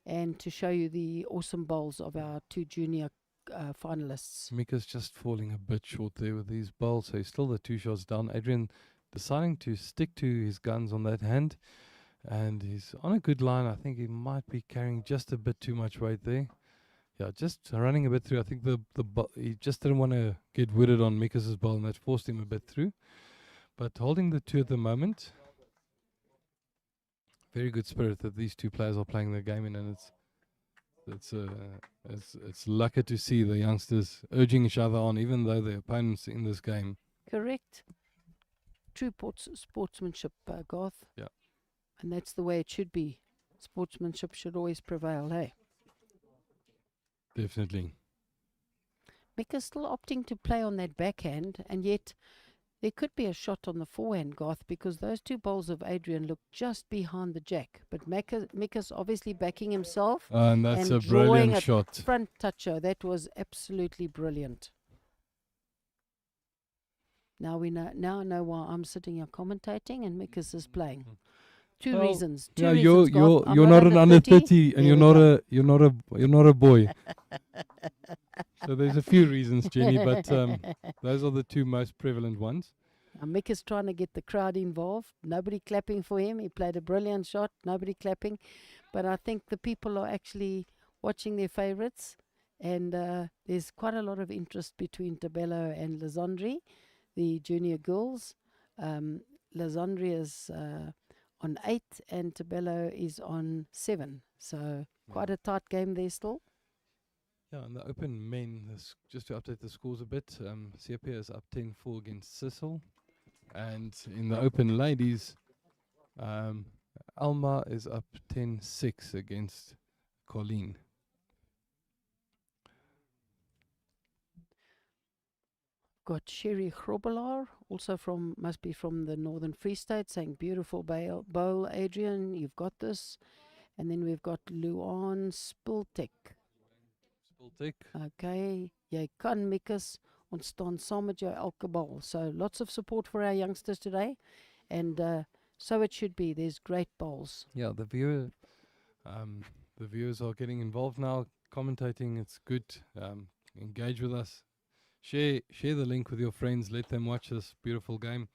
and to show you the awesome bowls of our 2 junior finalists. Mika's just falling a bit short there with these bowls, so he's still the 2 shots down. Adrian deciding to stick to his guns on that hand, and he's on a good line. I think he might be carrying just a bit too much weight there. Yeah, just running a bit through. I think he just didn't want to get wooded on Mika's bowl, and that forced him a bit through. But holding the 2 at the moment, very good spirit that these 2 players are playing the game in, and it's lucky to see the youngsters urging each other on, even though they're opponents in this game. Correct. True sportsmanship, Garth. Yeah. And that's the way it should be. Sportsmanship should always prevail, hey? Definitely. Mika's still opting to play on that backhand, and yet there could be a shot on the forehand, Garth, because those 2 bowls of Adrian look just behind the jack. But Mika's obviously backing himself. And that's and a brilliant drawing shot. Front toucher. That was absolutely brilliant. Now I know why I'm sitting here commentating and Mika's is playing. Two reasons. Yeah, reasons, you're not an under 30 and you're not a boy. So there's a few reasons, Jenny, but those are the 2 most prevalent ones. Mick is trying to get the crowd involved. Nobody clapping for him. He played a brilliant shot. Nobody clapping. But I think the people are actually watching their favorites. And there's quite a lot of interest between Tabello and Lazondri, the junior girls. Lazondri is on 8 and Tabello is on 7. So quite a tight game there still. Yeah, in the open men, just to update the scores a bit, Sepia is up 10-4 against Sissel. And in the open ladies, Alma is up 10-6 against Colleen. got Sherry Grobbelaar, also must be from the Northern Free State, saying beautiful bowl, Adrian, you've got this. And then we've got Luan Spultek. Spultek. Okay, jy kan Mikus, ons staan saam met jou elke bal. So lots of support for our youngsters today, and so it should be. There's great bowls. Yeah, the viewers are getting involved now, commentating. It's good. Engage with us. Share the link with your friends. Let them watch this beautiful game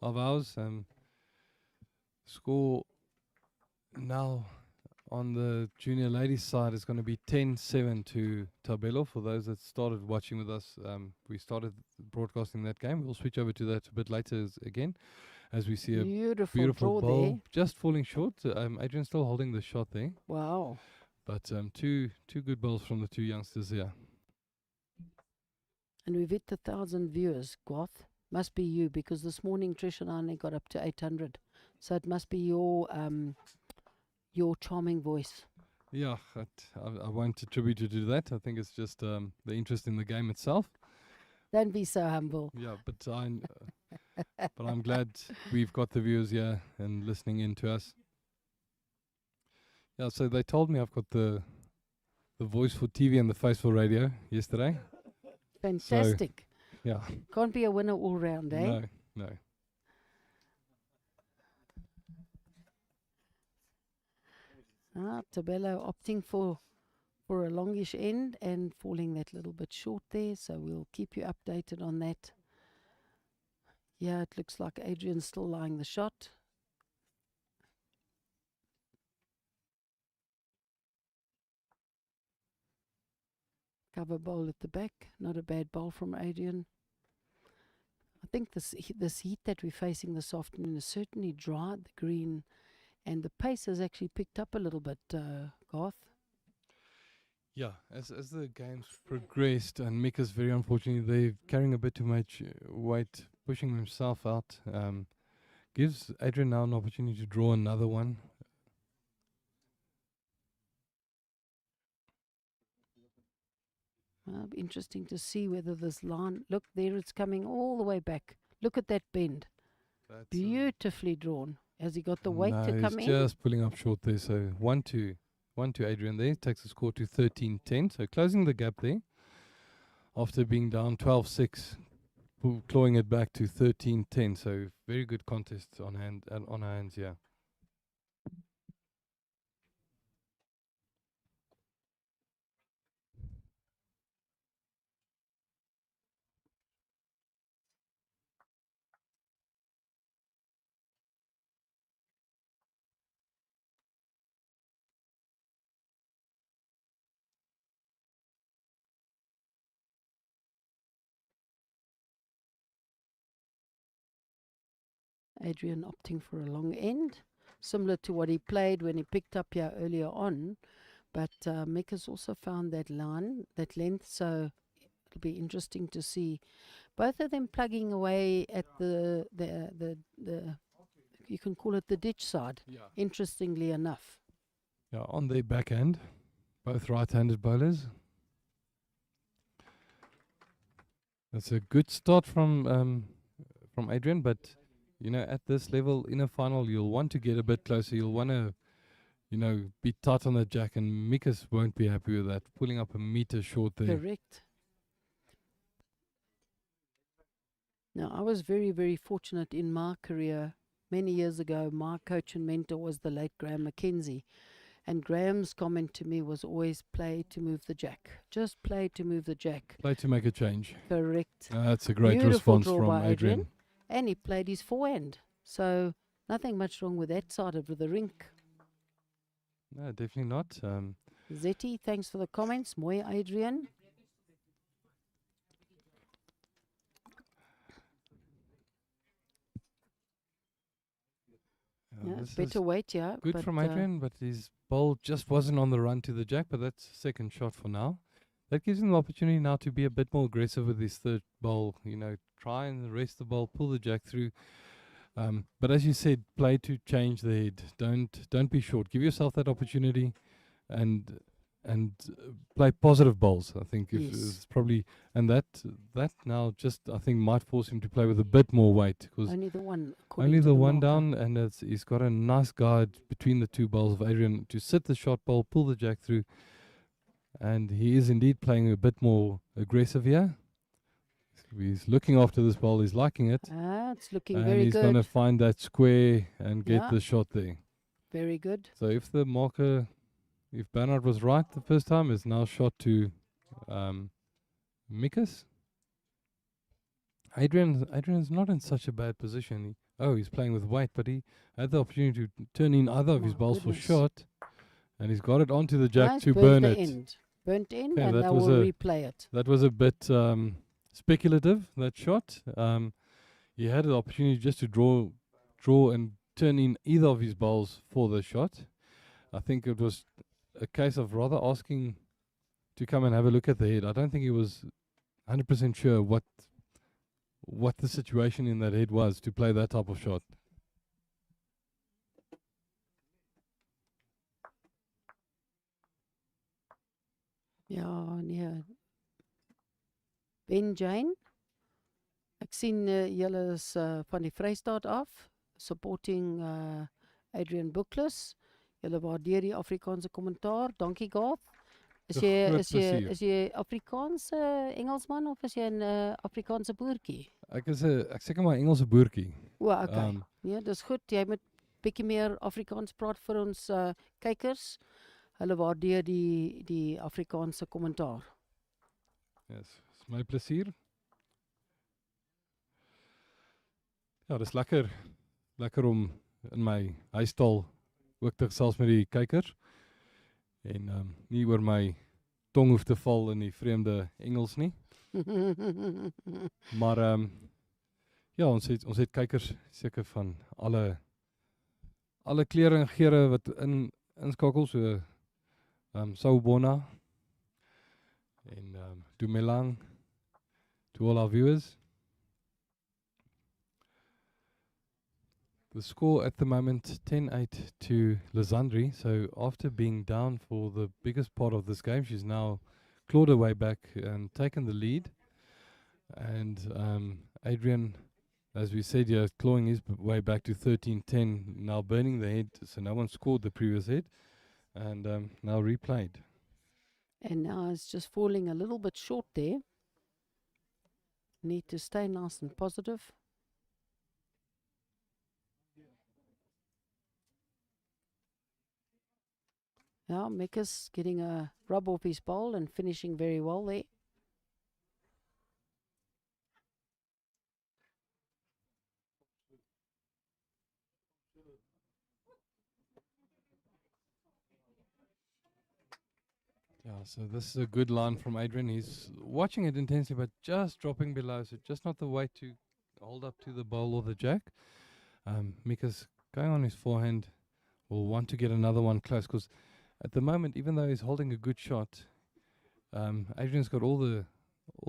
of ours. Score now on the junior ladies side is going to be 10-7 to Tabelo. For those that started watching with us, we started broadcasting that game. We'll switch over to that a bit later again, as we see a beautiful draw ball there. just falling short. Adrian's still holding the shot there. Wow. But two good balls from the two youngsters here. And we've hit 1,000 viewers, Goth. Must be you, because this morning Trish and I only got up to 800. So it must be your charming voice. Yeah, I won't attribute you to that. I think it's just the interest in the game itself. Don't be so humble. Yeah, but I'm glad we've got the viewers here and listening in to us. Yeah, so they told me I've got the voice for TV and the face for radio yesterday. Fantastic. So, yeah. Can't be a winner all round, eh? No. Tabello opting for a longish end and falling that little bit short there, so we'll keep you updated on that. Yeah, it looks like Adrian's still lying the shot. Cover bowl at the back, not a bad bowl from Adrian. I think this heat that we're facing this afternoon has certainly dried the green, and the pace has actually picked up a little bit, Garth. Yeah, as the games progressed, and Mika's very unfortunately, they're carrying a bit too much weight, pushing himself out. Gives Adrian now an opportunity to draw another one. Interesting to see whether this line, look there, it's coming all the way back. Look at that bend. That's beautifully drawn. Has he got the weight to come in? he's just pulling up short there. So 1-2 Adrian there. Takes the score to 13-10. So closing the gap there. After being down 12-6, clawing it back to 13-10. So very good contest on our hands here. Adrian opting for a long end, similar to what he played when he picked up here earlier on. But Mick has also found that line, that length, so it'll be interesting to see both of them plugging away at the you can call it the ditch side. Yeah. Interestingly enough. Yeah, on their backhand, both right-handed bowlers. That's a good start from Adrian, but you know, at this level in a final, you'll want to get a bit closer. You'll want to, you know, be tight on the jack, and Mikas won't be happy with that. Pulling up a meter short there. Correct. Now, I was very, very fortunate in my career. Many years ago, my coach and mentor was the late Graham Mackenzie. And Graham's comment to me was always play to move the jack. Just play to move the jack. Play to make a change. Correct. That's a great Beautiful response draw from by Adrian. And he played his forehand. So nothing much wrong with that side of the rink. No, definitely not. Zeti, thanks for the comments. Mooi, Adrian. Yeah, better weight, yeah. Good from Adrian, but his ball just wasn't on the run to the jack, but that's second shot for now. That gives him the opportunity now to be a bit more aggressive with his third ball. You know, try and rest the ball, pull the jack through. But as you said, play to change the head. Don't be short. Give yourself that opportunity, and play positive bowls. I think if Yes. it's probably and that now just I think might force him to play with a bit more weight because Only the one, according only to the the one marker. down, and he's got a nice guide between the two bowls of Adrian to sit the shot bowl, pull the jack through, and he is indeed playing a bit more aggressive here. He's looking after this bowl, he's liking it, It's looking and very he's going to good. find that square and get Yeah. the shot there. Very good. So if the marker, if Bernard was right the first time, it's now shot to Mikas. Adrian's not in such a bad position. He's playing with weight, but he had the opportunity to turn in either of his My balls for goodness. shot, and he's got it onto the jack Nice, to burnt burn the it. end. Burnt end, Okay, and that they was will a- replay it. That was a bit speculative, that shot. He had the opportunity just to draw and turn in either of his bowls for the shot. I think it was a case of rather asking to come and have a look at the head. I don't think he was 100% sure what the situation in that head was to play that type of shot. Ja, nee. Ben Jane. Ek sien julle is van die Vrystaat af, supporting Adrian Bookless. Julle waardeer die Afrikaanse kommentaar. Dankie Garth. Is Een jy groot is jy plesier. is jy Afrikaanse Engelsman of is jy 'n Afrikaanse boertjie? Ek seker maar Engelse boertjie. O, okay. Um, Nee, dis goed. Jy moet bietjie meer Afrikaans praat vir ons kykers. Hulle waardeer die Afrikaanse kommentaar. Yes, is my plesier. Ja, dis lekker om in my huisstal ook te gesels met die kykers en nie oor my tong hoef te val in die vreemde Engels nie. Maar ja, ons het kykers seker van alle kleure en geure wat inskakel, so Sawubona en Dumelang to all our viewers. The score at the moment 10-8 to Lizandri. So after being down for the biggest part of this game, she's now clawed her way back and taken the lead. And Adrian, as we said, clawing his way back to 13-10, now burning the head. So no one scored the previous head, and now replayed. And now it's just falling a little bit short there. Need to stay nice and positive. Yeah, Mikas getting a rub off his bowl and finishing very well there. Yeah, so this is a good line from Adrian. He's watching it intensely, but just dropping below, so just not the way to hold up to the bowl or the jack. Mika's going on his forehand, will want to get another one close, because at the moment, even though he's holding a good shot, Adrian's got all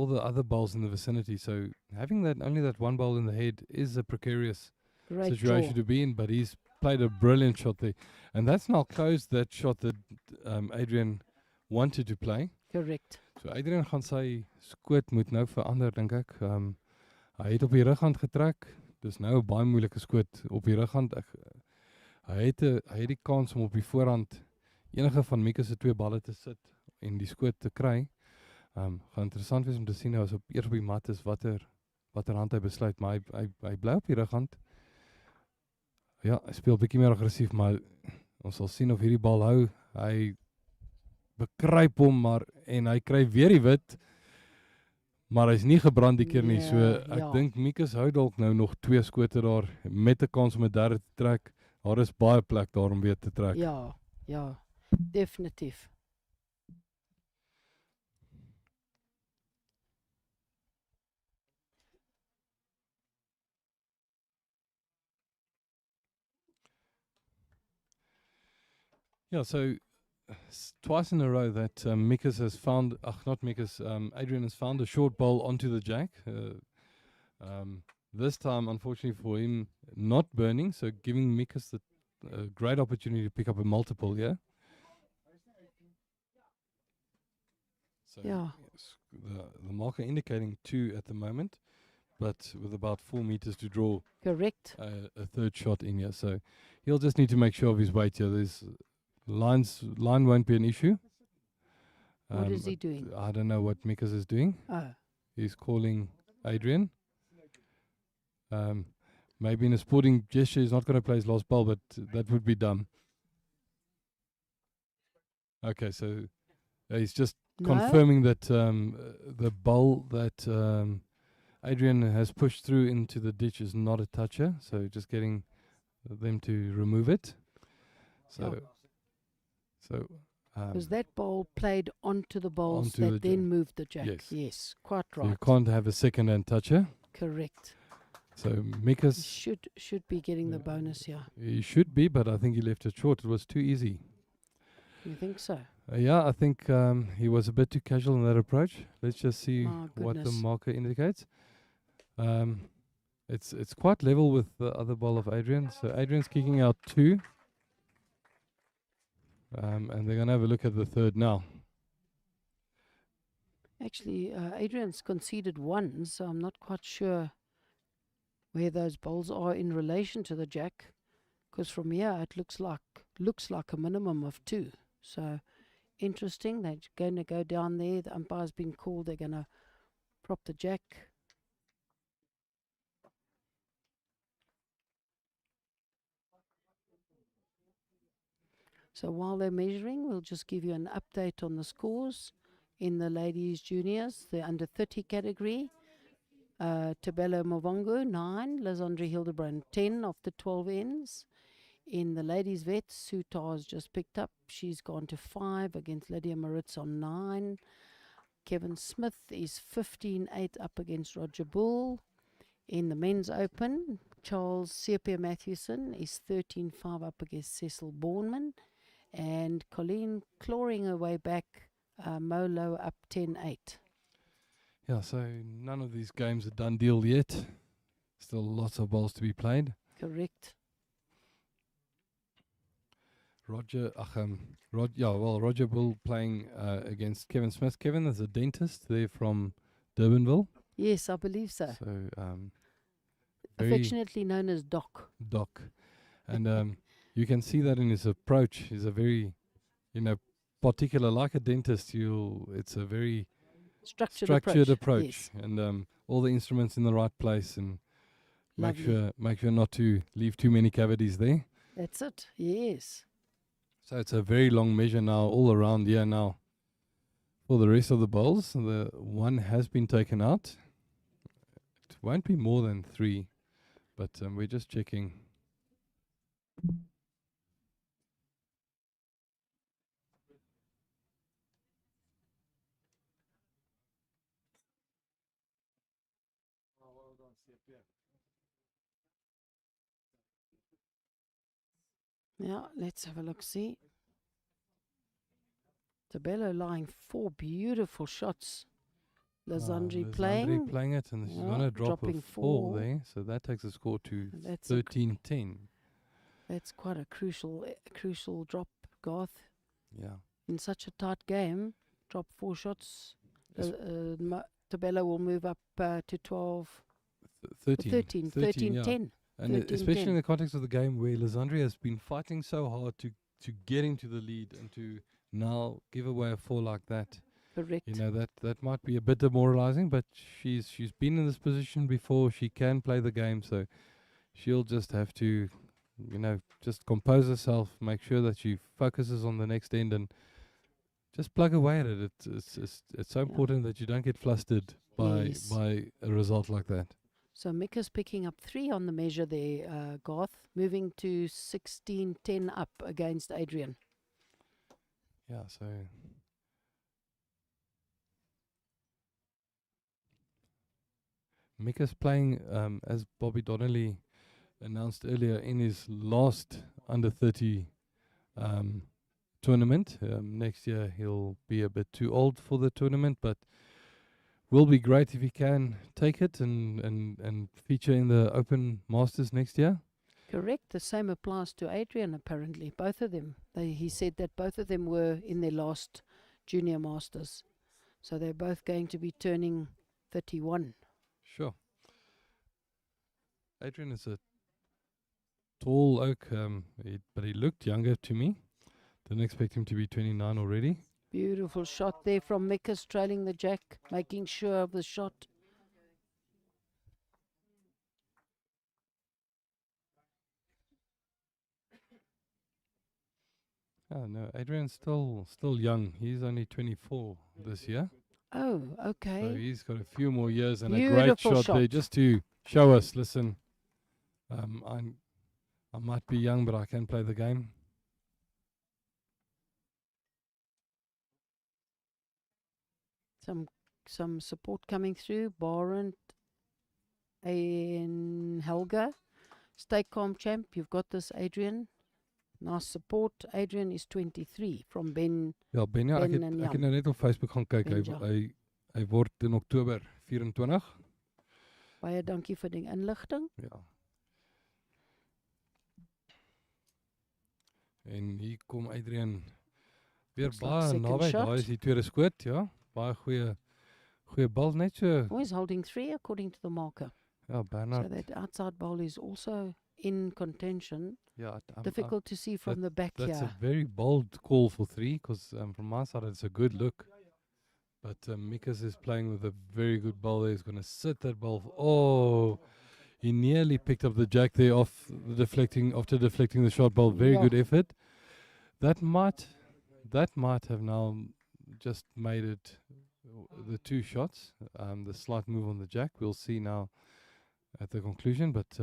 the other bowls in the vicinity, so having only that one bowl in the head is a precarious Great situation draw. to be in, but he's played a brilliant shot there. And that's now closed that shot that Adrian wanted to play. Correct. So Adrian gaan sy skoot moet nou verander, dink ek. Hy het op die rughand getrek. Dis nou 'n baie moeilike skoot op die rughand. Hy het die kans om op die voorhand enige van Mika se twee balle te sit en die skoot te kry. Gaan interessant wees om te sien nou as eers op die mat is watter hand hy besluit, maar hy bly op die rughand. Ja, hy speel bietjie meer aggressief, maar ons sal sien of hierdie bal hou. Hy bekruip hom en hy kry weer die wit, maar hy's nie gebrand die keer nie. So ek dink Mikas hou dalk nou nog 2 skote daar met 'n kans om 'n derde te trek. Daar is baie plek daar om weer te trek. Ja, definitief. Yeah, so twice in a row that Mikas has found, Adrian has found a short bowl onto the jack. This time, unfortunately for him, not burning, so giving Mikas the great opportunity to pick up a multiple here. So Yeah. yes, the marker indicating 2 at the moment, but with about 4 meters to draw Correct. a third shot in here. So he'll just need to make sure of his weight here. There's line won't be an issue. What is he doing? I don't know what Mikas is doing. Oh, He's calling Adrian. Maybe in a sporting gesture, he's not going to play his last ball, but that would be dumb. Okay, so he's just no. confirming that the bowl that Adrian has pushed through into the ditch is not a toucher. So just getting them to remove it. So, so was that ball played onto the bowls onto that the then moved the jack? Yes. Yes, quite so right. you can't have a second-hand toucher. Correct. So He Mikas, should be getting the bonus here. he should be, but I think he left it short. It was too easy. You think so? Yeah, I think he was a bit too casual in that approach. Let's just see My what the goodness. marker indicates. It's quite level with the other ball of Adrian. So Adrian's kicking out 2. And they're going to have a look at the third now. Actually, Adrian's conceded 1, so I'm not quite sure where those bowls are in relation to the jack. Because from here it looks like a minimum of 2. So interesting. They're going to go down there. The umpire's been called. They're going to prop the jack. So while they're measuring, we'll just give you an update on the scores in the ladies juniors, the under 30 category. Tabelo Mavongo 9, Lazondre Hildebrand 10 of the 12 ends. In the ladies vets, Sue Tar's just picked up. She's gone to 5 against Lydia Maritz on 9. Kevin Smith is 15-8 up against Roger Bull. In the men's open, Charles Sepia Matthewson is 13-5 up against Cecil Bourneman. And Colleen clawing her way back, Molo up 10-8. Yeah, so none of these games are done deal yet. Still lots of balls to be played. Correct. Roger Bull playing against Kevin Smith. Kevin is a dentist there from Durbanville. Yes, I believe so. So Affectionately known as Doc. Doc. And you can see that in his approach. He's a very, particular, like a dentist. It's a very structured approach. Yes. And all the instruments in the right place, and make Lovely. sure not to leave too many cavities there. That's it. Yes. So it's a very long measure now, all around here now. For the rest of the bowls, the 1 has been taken out. It won't be more than 3, but we're just checking. Yeah, let's have a look. See. Tabello lying 4 beautiful shots. Lazandri playing it, and she's going to drop a dropping 4 there. So that takes the score to 13-10. That's quite a crucial drop, Garth. Yeah. In such a tight game, drop 4 shots. Tabello will move up to 12. 13, 10. 10. And 13, especially 10. in the context of the game where Lazandri has been fighting so hard to get into the lead and to now give away a 4 like that. Correct. That might be a bit demoralizing, but she's been in this position before. She can play the game, so she'll just have to, just compose herself, make sure that she focuses on the next end, and just plug away at it. It's so important that you don't get flustered by a result like that. So Mika's picking up 3 on the measure there, Garth, moving to 16-10 up against Adrian. Yeah, so Mika's playing, as Bobby Donnelly announced earlier, in his last under 30 tournament. Next year he'll be a bit too old for the tournament, but will be great if he can take it and feature in the Open Masters next year. Correct. The same applies to Adrian, apparently. Both of them. He said that both of them were in their last Junior Masters. So they're both going to be turning 31. Sure. Adrian is a tall oak, but he looked younger to me. Didn't expect him to be 29 already. Beautiful shot there from Mikas, trailing the jack, making sure of the shot. Oh no, Adrian's still young. He's only 24 this year. Oh, So okay. he's got a few more years and a great Beautiful shot there shot. just to show us, listen, I might be young, but I can play the game. Some support coming through. Barent and Helga. Stay calm, champ. You've got this, Adrian. Nice support. Adrian is 23 from Ben. Ja, Benja, Ben en ek het Jan. nou net op Facebook gaan kyk. Benja. Hy word in Oktober 24. Baie dankie vir die inligting. Ja. En hier kom Adrian weer Looks like baie second naby. shot. Daar is die tweede skoot, ja. Baie goeie bal net so. Oh, he's holding 3 according to the marker. Ja, So Bernard. that outside bowl is also in contention. Ja, Difficult to see from the back that's here. a very bold call for 3 because from my side it's a good look. But Mikas is playing with a very good ball there. He's going to sit that ball. Oh, he nearly picked up the jack there after deflecting the shot ball. Very Yeah. good effort. That might have now just made it the 2 shots. The slight move on the jack. We'll see now at the conclusion. But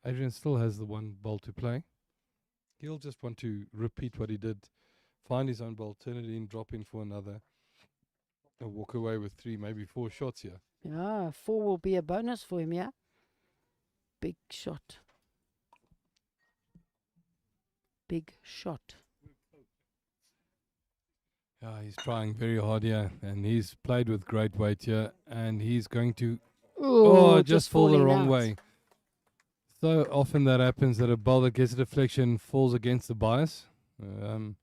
Adrian still has the 1 ball to play. He'll just want to repeat what he did. Find his own ball, turn it in, drop in for another. And walk away with 3, maybe 4 shots here. Yeah, 4 will be a bonus for him, yeah? Big shot. Big shot. Yeah, he's trying very hard here, and he's played with great weight here, and he's going to just fall the falling wrong out. way. So often that happens, that a ball that gets a deflection falls against the bias. I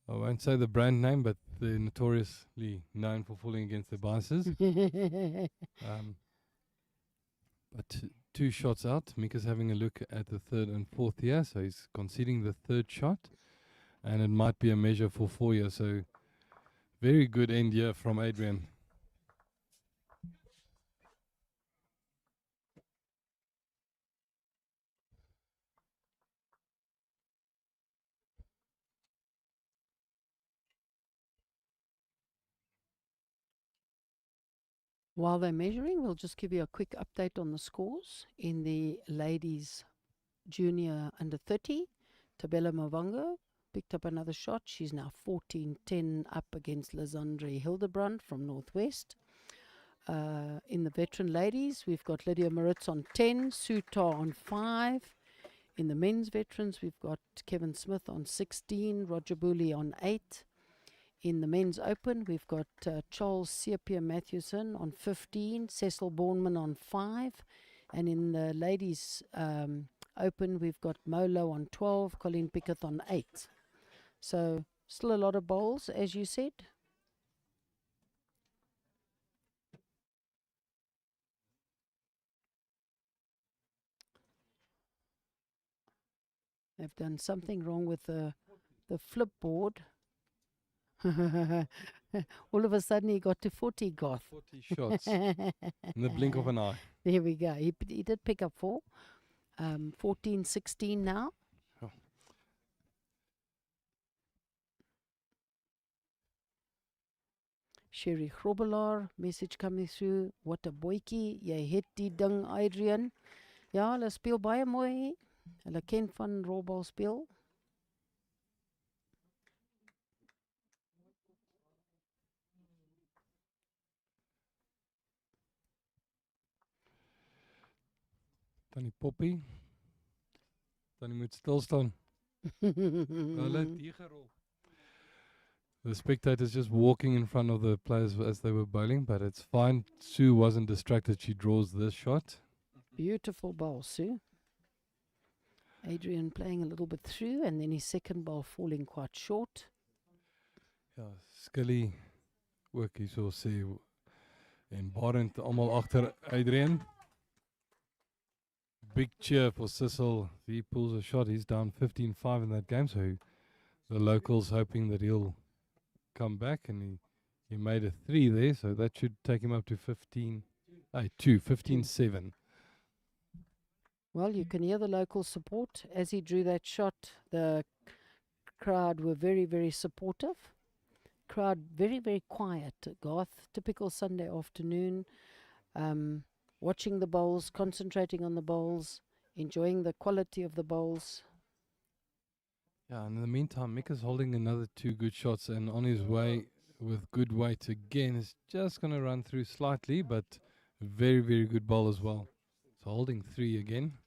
won't say the brand name, but they're notoriously known for falling against their biases. But 2 shots out. Mika's having a look at the 3rd and 4th here, so he's conceding the 3rd shot, and it might be a measure for 4 here. So very good end here from Adrian. While they're measuring, we'll just give you a quick update on the scores in the ladies junior under 30. Tabella Mavongo picked up another shot. She's now 14-10 up against Lazandre Hildebrand from Northwest. In the veteran ladies, we've got Lydia Maritz on 10, Sutar on 5. In the men's veterans, we've got Kevin Smith on 16, Roger Booley on 8. In the men's open, we've got Charles Sepia Matthewson on 15, Cecil Bourneman on 5. And in the ladies' open, we've got Molo on 12, Colleen Pickett on 8. So still a lot of bowls, as you said. They've done something wrong with the flip board. All of a sudden he got to 40, Garth. 40 shots in the blink of an eye. There we go. He did pick up 4. 14-16 now. Oh. Sherry Grobbelaar, message coming through. What a boytjie. Jy het die ding, Adrian. Ja, hulle speel baie mooi. Hulle ken van rolbal speel. Tannie Poppy. Tannie moet stil staan. Hulle het hier gerol. The spectators just walking in front of the players as they were bowling, but it's fine. Sue wasn't distracted. She draws this shot. Beautiful ball, Sue. Adrian playing a little bit through, and then his second ball falling quite short. Yeah, Scully ook hierso sê en Barend almal agter Adrian. Big cheer for Sissel. He pulls a shot. He's down 15-5 in that game, so the locals hoping that he'll come back, and he made a 3 there, so that should take him up to 15-7. Well, you can hear the local support. As he drew that shot, the crowd were very, very supportive. Crowd very, very quiet. Garth, typical Sunday afternoon, watching the bowls, concentrating on the bowls, enjoying the quality of the bowls. Yeah, and in the meantime, Mick is holding another 2 good shots and on his way with good weight again. Is just going to run through slightly, but very, very good ball as well. So holding 3 again.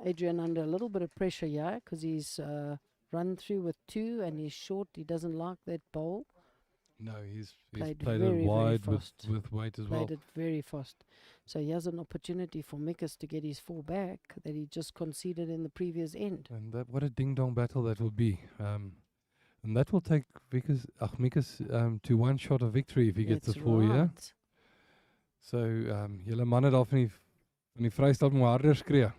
Adrian under a little bit of pressure, yeah, because he's run through with 2 and he's short. He doesn't like that bowl. No, he's Played played very, it wide very fast. with weight as Played well. it very fast. So he has an opportunity for Mikas to get his 4 back that he just conceded in the previous end. And that, what a ding-dong battle that will be. And that will take Mikas to 1 shot of victory if he gets the That's 4, yeah? right. So, julle manne daar van die Vrystaat moet harder skree.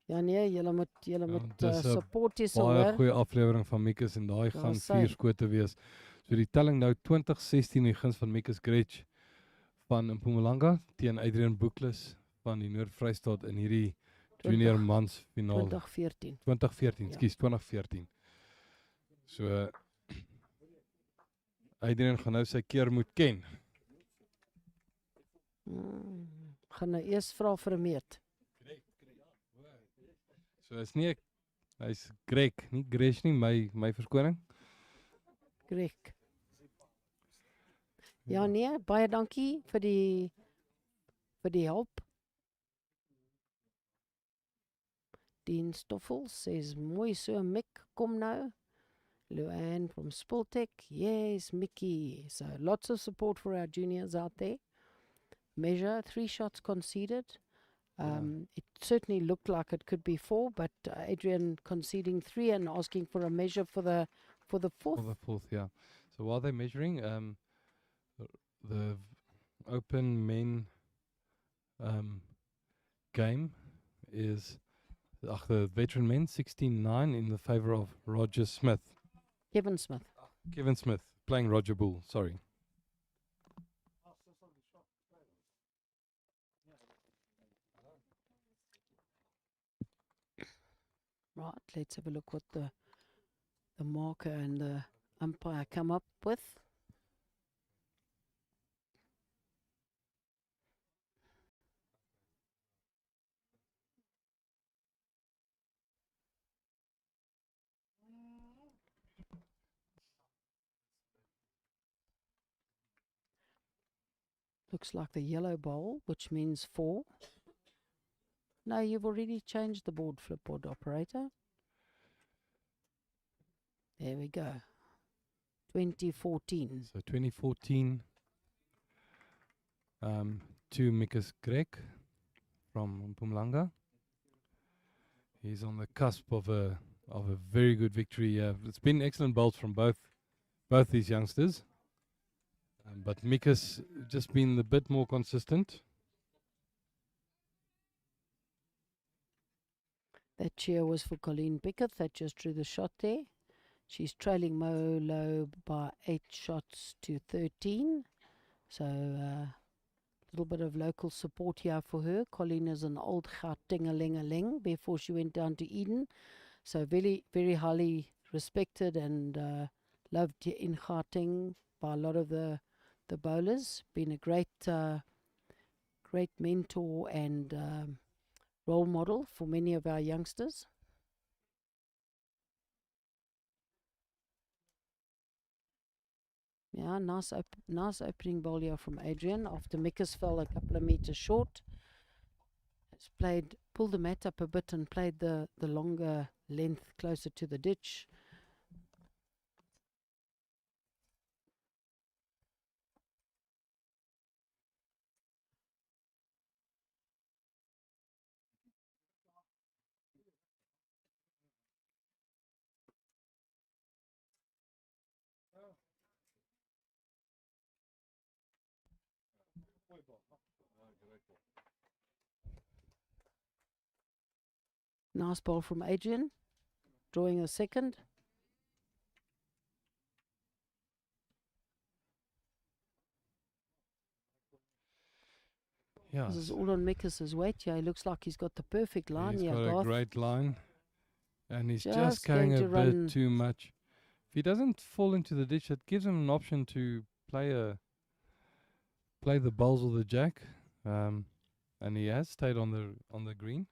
Ja nee, julle moet dis 'n support hierso Baie hoor. goeie aflewering van Mikas en daai Daar gaan sê. 4 skote wees. So die telling nou 20-16 in die guns van Mikas Gretsch van Mpumalanga teen Adrian Boekles van die Noord-Vrystaat in hierdie junior mans finaal 2014. 2014, Ja. skus 2014. So Adrian gaan nou sy keer moet ken. Gaan nou eers vra vir 'n meet. So is nie hy's Greg, nie Gresh nie, my verskoning. Greg. Ja nee, baie dankie vir die hulp. Dean Stoffel says mooi so Mick, kom nou. Luanne from Spultech, yes, Mickey. So lots of support for our juniors out there. Measure 3 shots conceded. It certainly looked like it could be 4, but Adrian conceding 3 and asking for a measure for the 4th. For the 4th, yeah. So while they're measuring, the open men game is the veteran men 16-9 in the favor of Roger Smith. Kevin Smith. Kevin Smith playing Roger Bull, sorry. Right, let's have a look what the marker and the umpire come up with. Looks like the yellow bowl, which means 4. No, you've already changed the board, flipboard operator. There we go. 2014. So 2014 to Mikas Greg from Mpumalanga. He's on the cusp of a very good victory. It's been excellent bowls from both these youngsters. But Mikas just been a bit more consistent. That cheer was for Colleen Pickett that just drew the shot there. She's trailing Mo Low by 8 shots to 13. So a little bit of local support here for her. Colleen is an old Gauteng-a-ling before she went down to Eden. So very, very highly respected and loved in Gauteng by a lot of the bowlers. Been a great mentor and role model for many of our youngsters. Yeah, nice opening bowl here from Adrian after Mikas fell a couple of meters short. It's pulled the mat up a bit and played the longer length closer to the ditch. Nice ball from Adrian, drawing a second. Yeah, This is all on Mikas's weight. Yeah, he looks like he's got the perfect line he's here, got a Garth. great line, and he's just Just carrying going a to bit run. too much. If he doesn't fall into the ditch, it gives him an option to play the bowls or the jack, and he has stayed on the green.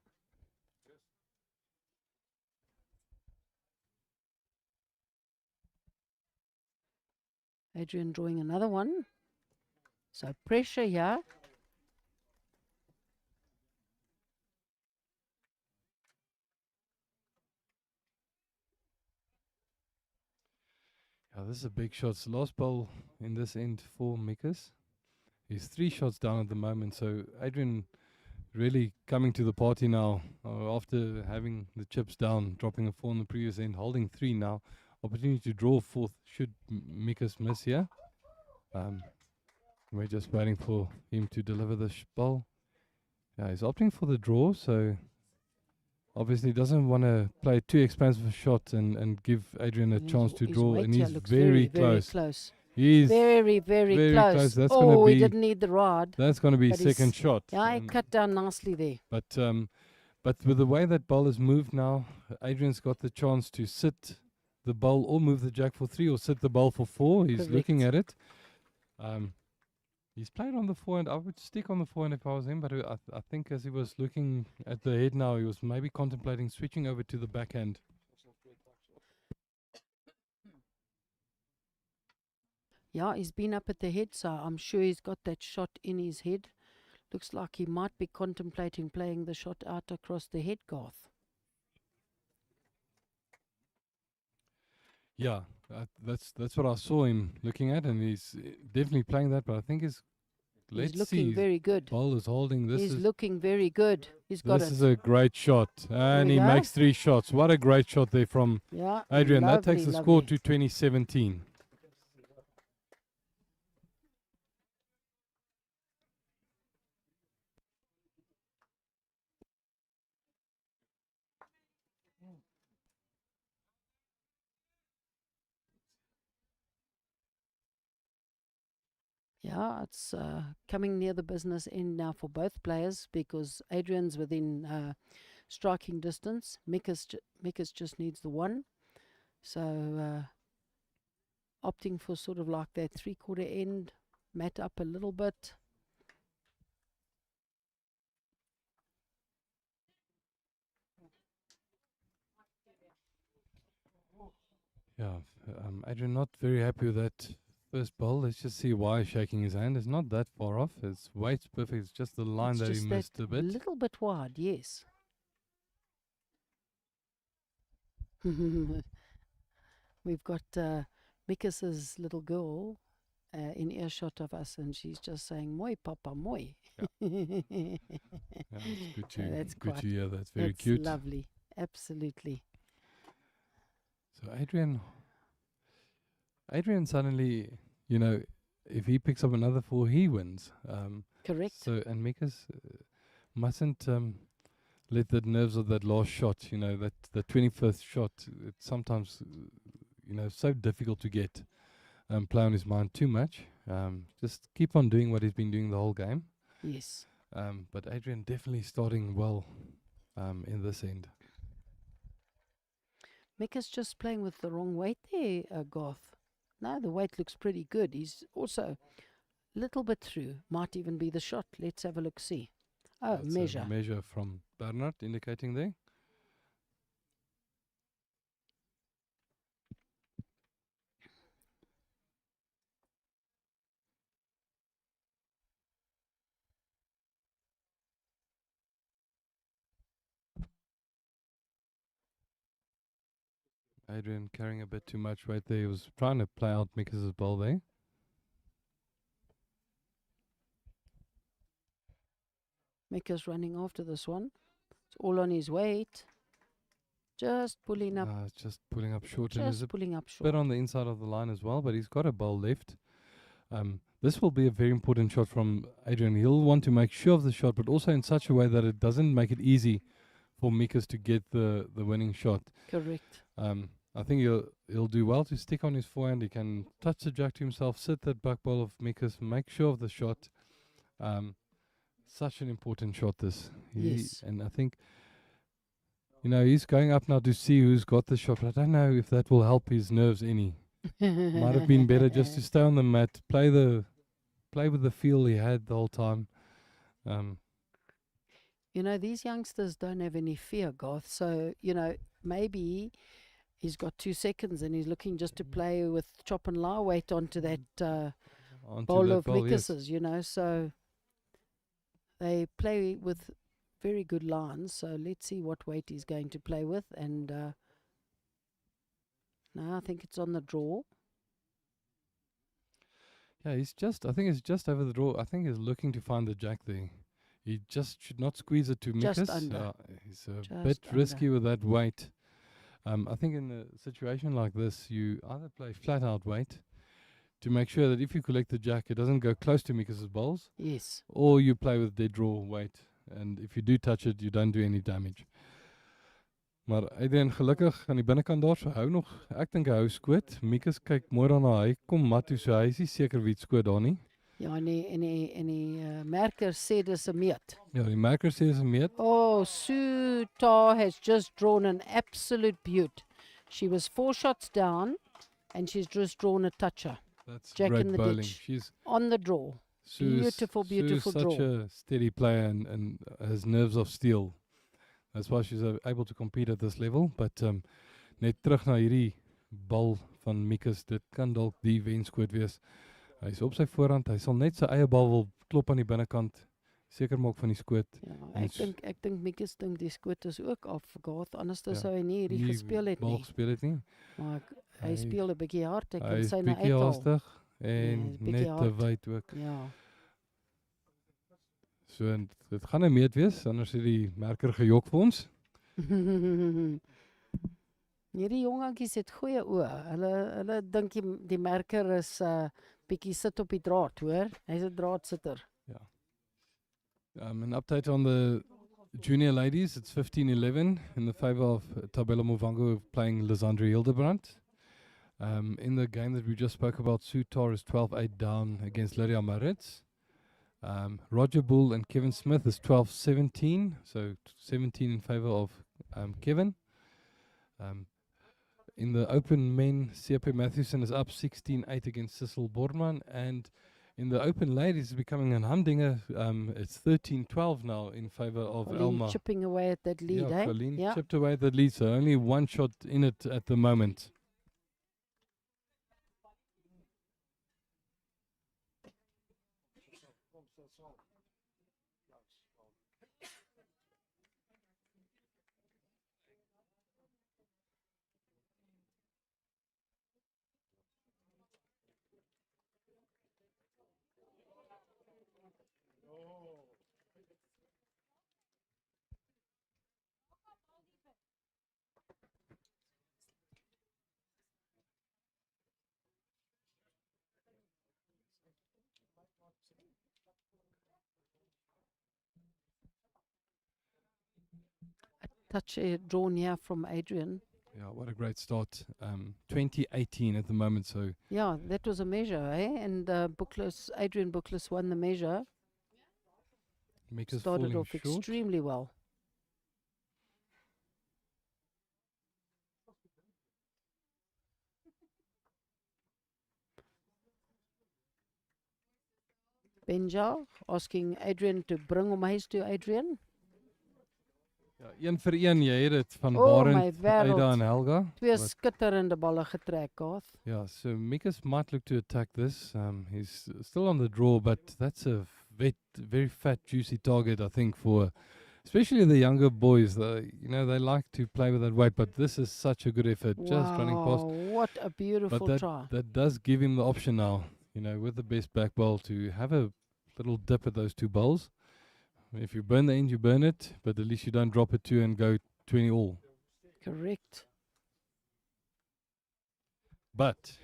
Adrian drawing another one. So pressure here. Yeah, this is a big shot. It's the last bowl in this end for Mikas. He's 3 shots down at the moment, so Adrian really coming to the party now after having the chips down, dropping a 4 in the previous end, holding 3 now. Opportunity to draw 4th should Mikas miss here. We're just waiting for him to deliver the bowl. Yeah, he's opting for the draw, so obviously doesn't want to play too expensive a shot and give Adrian a chance to His draw, weight and here he's looks very very close. close. He's Very very close. close. That's oh, gonna he be- didn't need the rod. That's going to be But he's- second shot. Yeah, he cut down nicely there. But with the way that bowl has moved now, Adrian's got the chance to sit the bowl or move the jack for 3 or sit the bowl for 4. He's looking at it. He's played on the forehand. I would stick on the forehand if I was him, but I think as he was looking at the head now, he was maybe contemplating switching over to the backhand. Yeah, he's been up at the head, so I'm sure he's got that shot in his head. Looks like he might be contemplating playing the shot out across the head, Garth. Yeah, that's what I saw him looking at, and he's definitely playing that. But I think He's let's looking see, very good. ball is holding. He's looking very good. He's got This it. is a great shot, and we he go. makes 3 shots. What a great shot there from Yeah, Adrian. That takes the score lovely. to 2017. Yeah, it's coming near the business end now for both players because Adrian's within striking distance. Mikas just needs the 1. So opting for sort of like that 3/4 end, mat up a little bit. Yeah, Adrian not very happy with that first bowl. Let's just see why he's shaking his hand. It's not that far off. His weight's perfect. It's just the line It's that he just missed that a bit. little bit wide, yes. We've got Mikas's little girl in earshot of us, and she's just saying, "Moi, Papa, moi." Yeah, it's good to, That's good quite- to hear. That's very That's cute. lovely, absolutely. So Adrian suddenly, if he picks up another 4, he wins. Correct. So, and Mikas mustn't let the nerves of that last shot, that the 25th shot, it's sometimes, so difficult to get, play on his mind too much. Just keep on doing what he's been doing the whole game. Yes. But Adrian definitely starting well in this end. Mika's just playing with the wrong weight there, Garth. No, the weight looks pretty good. He's also a little bit through. Might even be the shot. Let's have a look, see. Oh, That's a measure. measure from Bernard indicating there. Adrian carrying a bit too much weight there. He was trying to play out Mikas's ball there. Mika's running after this one. It's all on his weight. Just pulling up. Just pulling up short, and there's Just a pulling up bit short. on the inside of the line as well, but he's got a ball left. This will be a very important shot from Adrian. He'll want to make sure of the shot, but also in such a way that it doesn't make it easy for Mikas to get the winning shot. Correct. I think he'll do well to stick on his forehand. He can touch the jack to himself, sit that back ball of Mikas, make sure of the shot. Such an important shot, this. Yes. And I think, he's going up now to see who's got the shot, but I don't know if that will help his nerves any. Might have been better just to stay on the mat, play with the feel he had the whole time. These youngsters don't have any fear, Garth. So, maybe he's got 2 seconds and he's looking just to play with chop and lie weight onto that bowl of Mikas's, So they play with very good lines. So let's see what weight he's going to play with. And no, I think it's on the draw. Yeah, I think it's just over the draw. I think he's looking to find the jack there. He just should not squeeze it to Mikas. Just under. He's a bit risky with that weight. I think in a situation like this, you either play flat out weight to make sure that if you collect the jack, it doesn't go close to Mikas's bowls. Yes. Or you play with dead draw weight. And if you do touch it, you don't do any damage. Maar Adrian, gelukkig aan die binnekant daar, so hou nog, ek dink hy hou skoot. Mikas kyk mooi daarna, hy kom mat toe, so hy is nie seker wie het skoot daar nie. Ja, en die merker sê dis 'n meet. Ja, die merker sê dis 'n meet. Oh, Sue Tar has just drawn an absolute beaut. She was 4 shots down, and she's just drawn a toucher. That's Jack great in the bowling. ditch. She's On the draw. Beautiful Sue's draw. such a steady player and has nerves of steel. That's why she's able to compete at this level. But net terug na hierdie bal van Mikas, dit kan dalk die wenskoot wees. Hy's op sy voorhand, hy sal net sy eie bal wil klop aan die binnekant, seker maak van die skoot. Ja, ek dink Mikas dink die skoot is ook afgegaat, anders Ja, sou hy nie hierdie gespeel het bal nie. gespeel het nie. Maar hy speel 'n bietjie hard, ek Hy kan is sy na bietjie uithaal. haastig en hy is bietjie net te hard. wyd ook. Ja. So en dit gaan 'n meet wees, anders het die merker gejok vir ons. Hierdie jongetjies het goeie oë. Hulle dink die merker is bietjie sit op die draad, hoor. Hy's 'n draadsitter. An update on the junior ladies, it's 15-11 in the favor of Tabela Movango playing Lizandre Hildebrandt. In the game that we just spoke about, Sue Tar is 12-8 down against Lydia Maritz. Roger Bull and Kevin Smith is 12-17, so 17 in favor of Kevin. In the open men, C.P. Matthewson is up 16-8 against Cecil Borman, and in the open ladies, it's becoming an humdinger. It's 13-12 now in favor of Colleen Elma. chipping away at that lead, Yeah, eh? Colleen Yeah. chipped away at the lead, so only one shot in it at the moment. Touch drawn here from Adrian. Yeah, what a great start. 2018 at the moment, so Yeah, that was a measure, eh? And Adrian Bookless won the measure. Mika's Started falling off short. extremely well. Benja asking Adrian to bring hom huis toe, Adrian. Ja, 1 vir 1, jy het dit van Oh, my Barend, wêreld. Aida en Helga. Twee Wat- skitterende balle getrek, Garth. Yeah, so Mikas might look to attack this. He's still on the draw, but that's a very fat, juicy target, I think, for especially the younger boys. They like to play with that weight, but this is such a good effort, just running past. What a beautiful But try. that does give him the option now, with the best back ball to have a little dip at those two bowls. If you burn the end, you burn it, but at least you don't drop it 2 and go 20 all. Correct. But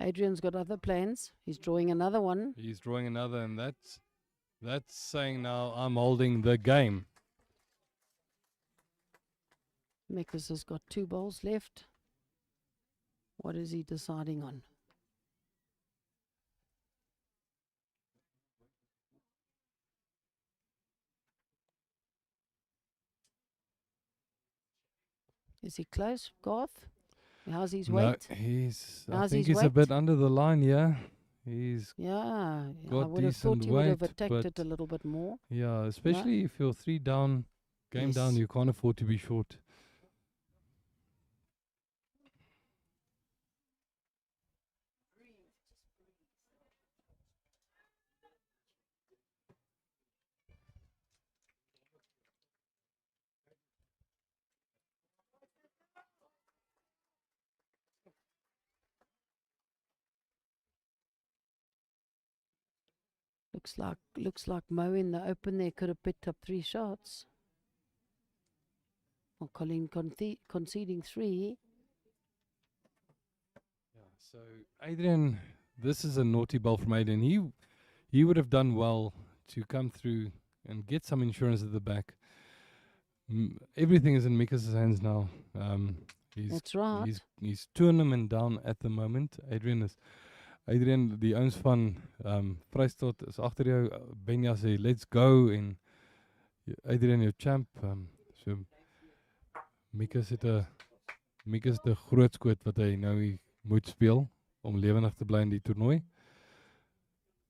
Adrian's got other plans. He's drawing another one. He's drawing another, and that's saying now I'm holding the game. Mekas has got 2 bowls left. What is he deciding on? Is he close, Garth? How's his weight? No, I How's think his he's a bit weight? under the line, yeah. He's Yeah, I got would have thought decent he would have weight, attacked but it a little bit more. yeah, especially if you're 3 down, game down, Yes. you can't afford to be short. Looks like Mo in the open there could have picked up 3 shots. Or Colin conceding 3. Yeah, so Adrian, this is a naughty ball from Adrian. He would have done well to come through and get some insurance at the back. Everything is in Mika's hands now. That's right. He's tournament down at the moment. Adrian, die ouens van Vrystaat is agter jou. Benja sê let's go en Adrian jou champ. So Mika's het 'n groot skoot wat hy nou moet speel om lewendig te bly in die toernooi.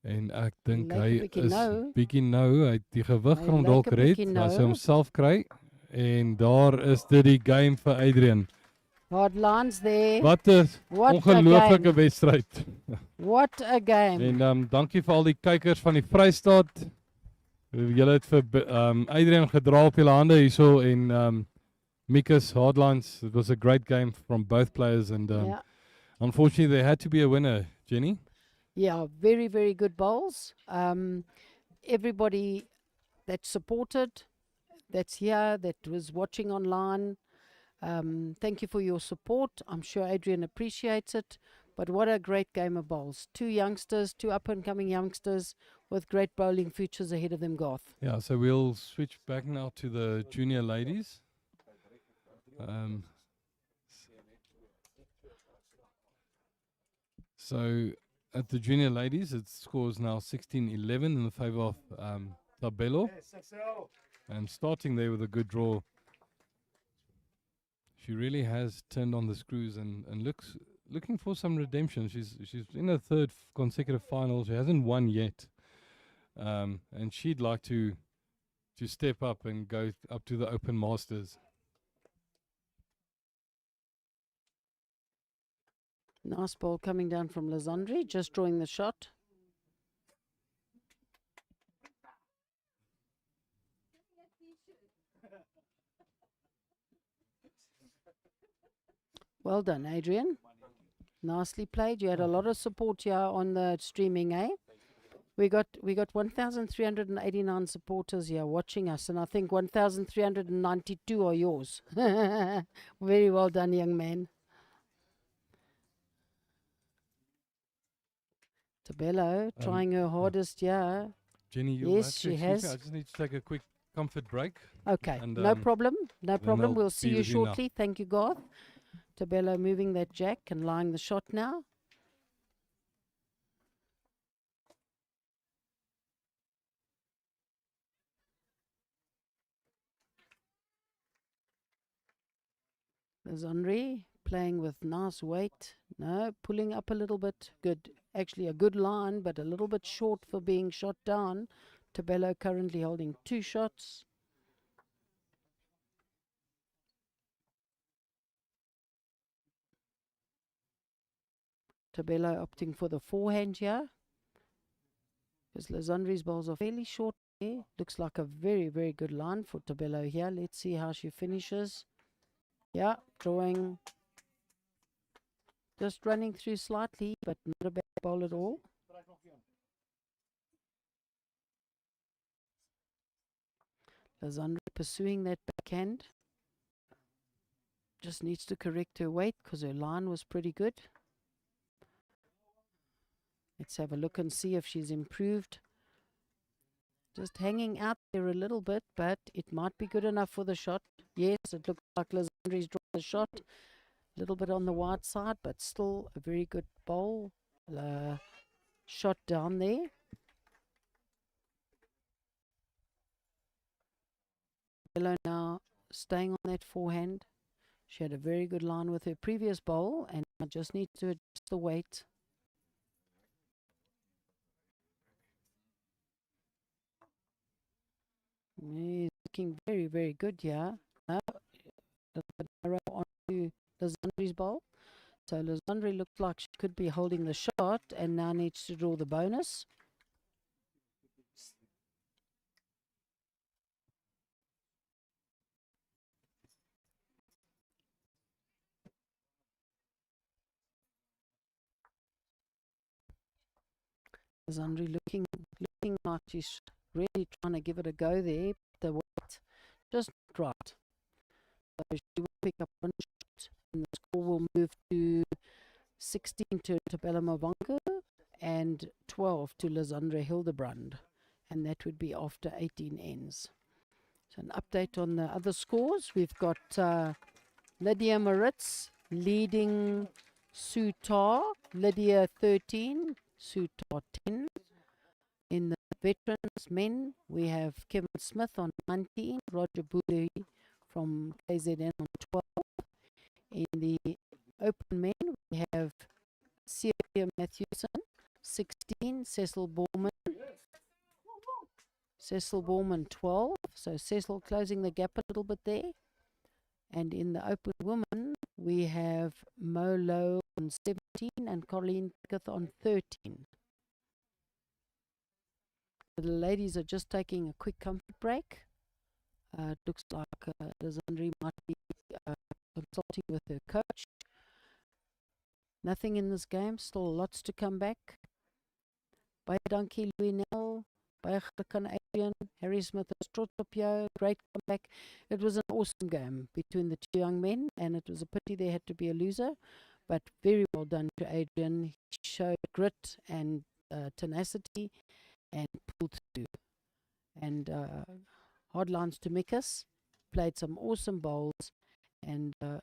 En ek dink hy is bietjie nou, hy het die gewig gaan hom dalk red, as hy homself kry en daar is dit die game vir Adrian. Hard lines there. Wat 'n ongelooflike wedstryd. What a game. En dankie vir al die kykers van die Vrystaat. Julle het vir Adrian gedra op julle hande hierso en Mika's hardlines. It was a great game from both players and Yeah. unfortunately there had to be a winner, Jenny. Yeah, very, very good bowls. Everybody that supported, that's here, that was watching online, thank you for your support. I'm sure Adrian appreciates it. But what a great game of bowls. 2 youngsters, 2 up-and-coming youngsters with great bowling futures ahead of them, Garth. Yeah, so we'll switch back now to the junior ladies. So at the junior ladies, it scores now 16-11 in the favour of Tabelo. And starting there with a good draw. She really has turned on the screws and looking for some redemption. She's in her 3rd consecutive final. She hasn't won yet. And she'd like to step up and go up to the Open Masters. Nice ball coming down from Lazandri, just drawing the shot. Well done, Adrian. Nicely played. You had a lot of support here on the streaming, eh? We got 1,389 supporters here watching us, and I think 1,392 are yours. Very well done, young man. Tabello trying her hardest, yeah. Jenny, yes, she has. I just need to take a quick comfort break. Okay, and, no problem. No problem. I'll We'll see be you with you now. shortly. Thank you, Garth. Tabello moving that jack and lying the shot now. There's Henri playing with nice weight. No, pulling up a little bit. Good. Actually, a good line, but a little bit short for being shot down. Tabello currently holding 2 shots. Tabello opting for the forehand here. Because Lazandri's balls are fairly short there. Looks like a very, very good line for Tabello here. Let's see how she finishes. Yeah, drawing. Just running through slightly, but not a bad ball at all. Lazandri pursuing that backhand. Just needs to correct her weight because her line was pretty good. Let's have a look and see if she's improved. Just hanging out there a little bit, but it might be good enough for the shot. Yes, it looks like Lizandri's drawn the shot. A little bit on the wide side, but still a very good bowl. Shot down there. Bello now staying on that forehand. She had a very good line with her previous bowl, and I just need to adjust the weight. He's looking very, very good here. Now, a little bit narrow onto Lizandri's bowl. So Lizandri looked like she could be holding the shot and now needs to draw the bonus. Lizandri looking like she's really trying to give it a go there. The weight just not right. So she will pick up one shot and the score will move to 16 to Tabella Movango and 12 to Lizandra Hildebrand. And that would be after 18 ends. So an update on the other scores. We've got Lydia Maritz leading Sutar. Lydia 13, Sutar 10. In the veterans men, we have Kevin Smith on 19, Roger Booley from KZN on 12. In the open men, we have Sylvia Matthewson, 16, Cecil Borman 12. So Cecil closing the gap a little bit there. And in the open women, we have Mo Lowe on 17 and Colleen Pickett on 13. The ladies are just taking a quick comfort break. It looks like Lizandri might be consulting with her coach. Nothing in this game, still lots to come back. Baie dankie Louis Nel, baie geluk aan Adrian, Harry Smith is trots op jou, great comeback. It was an awesome game between the two young men and it was a pity there had to be a loser, but very well done to Adrian. He showed grit and tenacity and pulled through. And hard lines to Mikas, played some awesome bowls, and I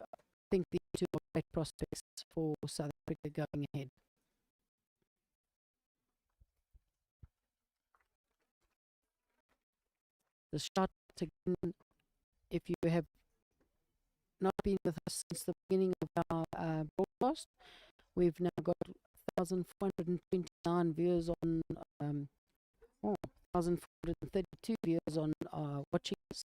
think these two are great prospects for South Africa going ahead. The shot again, if you have not been with us since the beginning of our broadcast, we've now got 1,429 viewers on 1,432 viewers on watching us.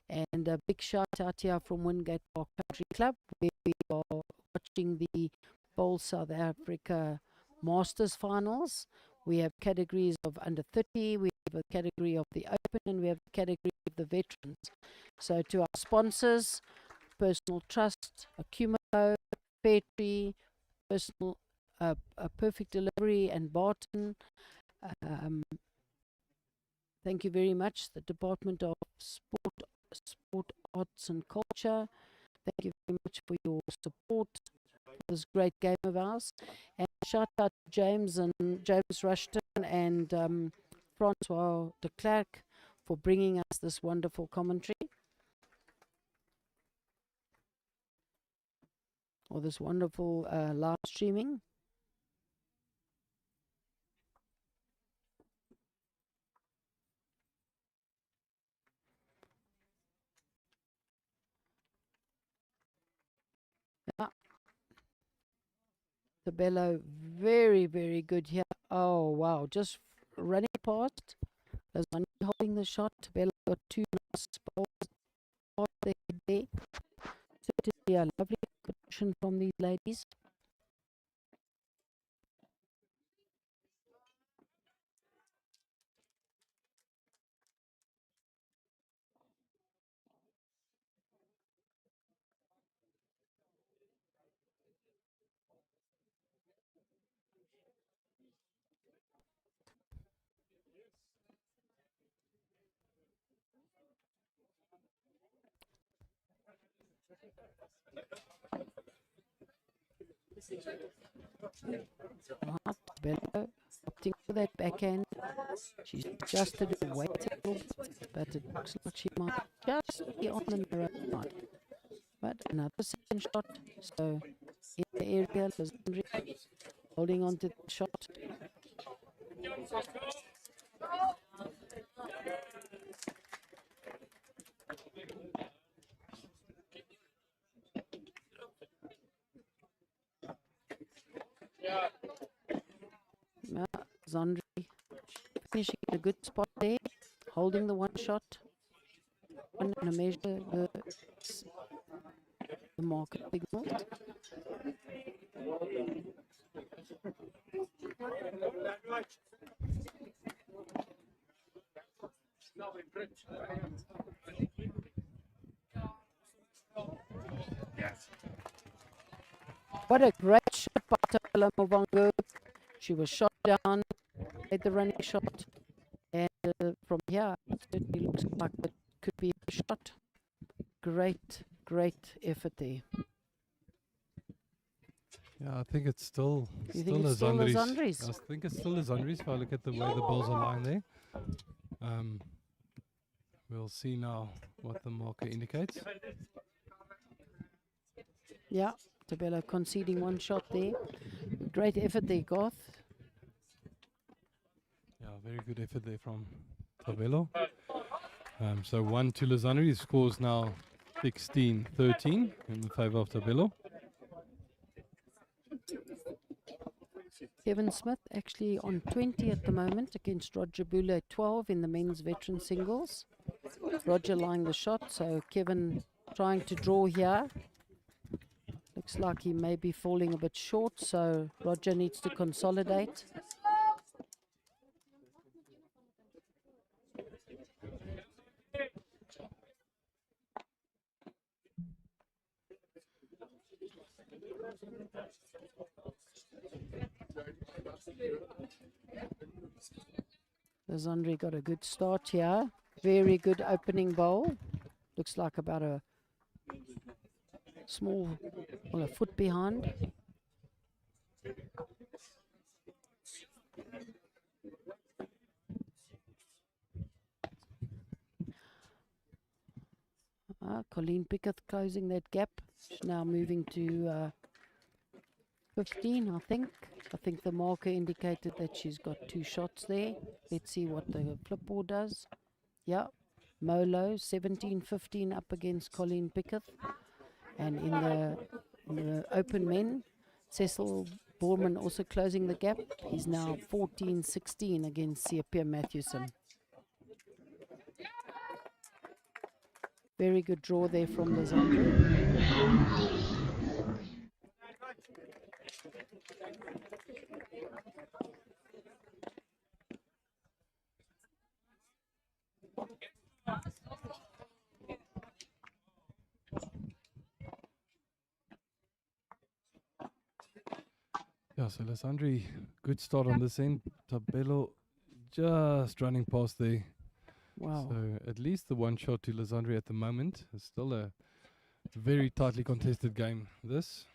And a big shout out here from Wingate Park Country Club, where we are watching the Bowl South Africa Masters finals. We have categories of under 30, we have a category of the open, and we have a category of the veterans. So to our sponsors, Personal Trust, Accumulo, Fairtree, Personal Perfect Delivery, and Barton. Thank you very much. The Department of Sport, Arts and Culture. Thank you very much for your support for this great game of ours. And shout out to James Rushton and Francois de Klerk for bringing us this wonderful commentary, or this wonderful live streaming. Yeah. The bellow, very, very good here. Oh, wow. Just running past. There's one holding the shot. Bello got two nice balls there. Certainly a lovely competition from these ladies. Tabello opting for that backhand. She's adjusted her weight a little bit, but it looks like she might just be on the narrow side. But another second shot, so in the area, Lizandri holding on to the shot. Zandri finishing in a good spot there, holding the one shot. One and a measure the market signals. What a great shot by Tabela Muvongo. She was shot down, made the running shot, and from here, it certainly looks like it could be a shot. Great, great effort there. Yeah, I think it's still You think it's still Lizandri's? I think it's still Lizandri's if I look at the way the balls are lying there. We'll see now what the marker indicates. Yeah, Tabela conceding one shot there. Great effort there, Garth. Yeah, very good effort there from Tabelo. So 1 to Lizandri. The score is now 16-13 in favor of Tabelo. Kevin Smith actually on 20 at the moment against Roger Bula at 12 in the men's veteran singles. Roger lying the shot, so Kevin trying to draw here. Looks like he may be falling a bit short, so Roger needs to consolidate. Lizandri got a good start here. Very good opening bowl. Looks like about a small, well, a foot behind. Colleen Pickett closing that gap. She's now moving to 15, I think. I think the marker indicated that she's got 2 shots there. Let's see what the flipboard does. Yeah, Molo 17-15 up against Colleen Pickett. And in the open men, Cecil Borman also closing the gap. He's now 14-16 against Siapia Matthewson. Very good draw there from Lizandri. Yeah, so Lizandri, good start on this end. Tabelo just running past there. Wow. So at least the one shot to Lizandri at the moment. It's still a very tightly contested game, this.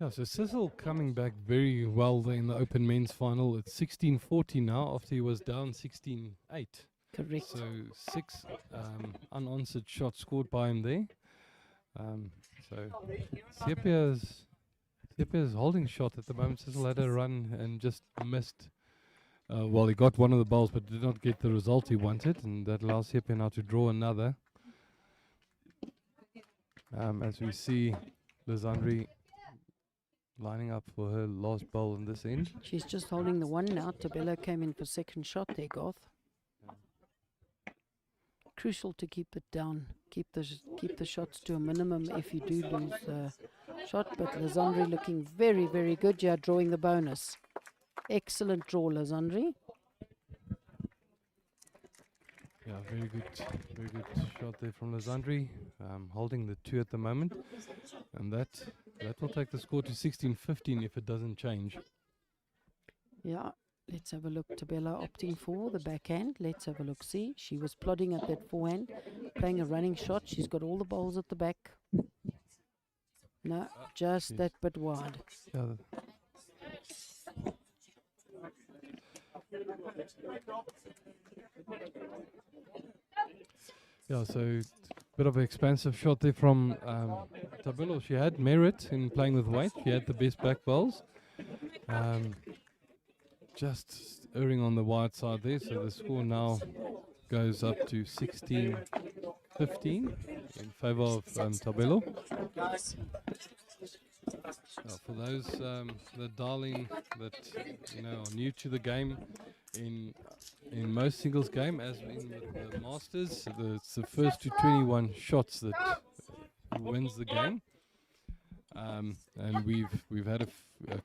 Yeah, so Cecil coming back very well there in the open men's final. It's 16-40 now after he was down 16-8. Correct. So 6 unanswered shots scored by him there. So Siapia's holding shot at the moment. Cecil had a run and just missed. Well, he got one of the bowls but did not get the result he wanted, and that allows Siapia now to draw another. As we see Lizandri lining up for her last bowl in this end. She's just holding the one now. Tabello came in for second shot there, Garth. Crucial to keep it down keep the shots to a minimum if you do lose the shot. But Lazandri looking very, very good here, drawing the bonus. Excellent draw, Lazandri. Yeah, very good shot there from Lazandri, holding the 2 at the moment, and that will take the score to 16-15 if it doesn't change. Yeah, let's have a look. Tabella opting for the backhand. Let's have a look. See, she was plodding at that forehand, playing a running shot. She's got all the balls at the back. No, just that bit wide. Yeah. Yeah, so bit of an expensive shot there from Tabello. She had merit in playing with weight. She had the best back bowls. Just erring on the wide side there, so the score now goes up to 16-15 in favour of Tabello. For those that dialing that are new to the game, in most singles game, as in with the Masters, it's the first to 21 shots that wins the game. And we've had a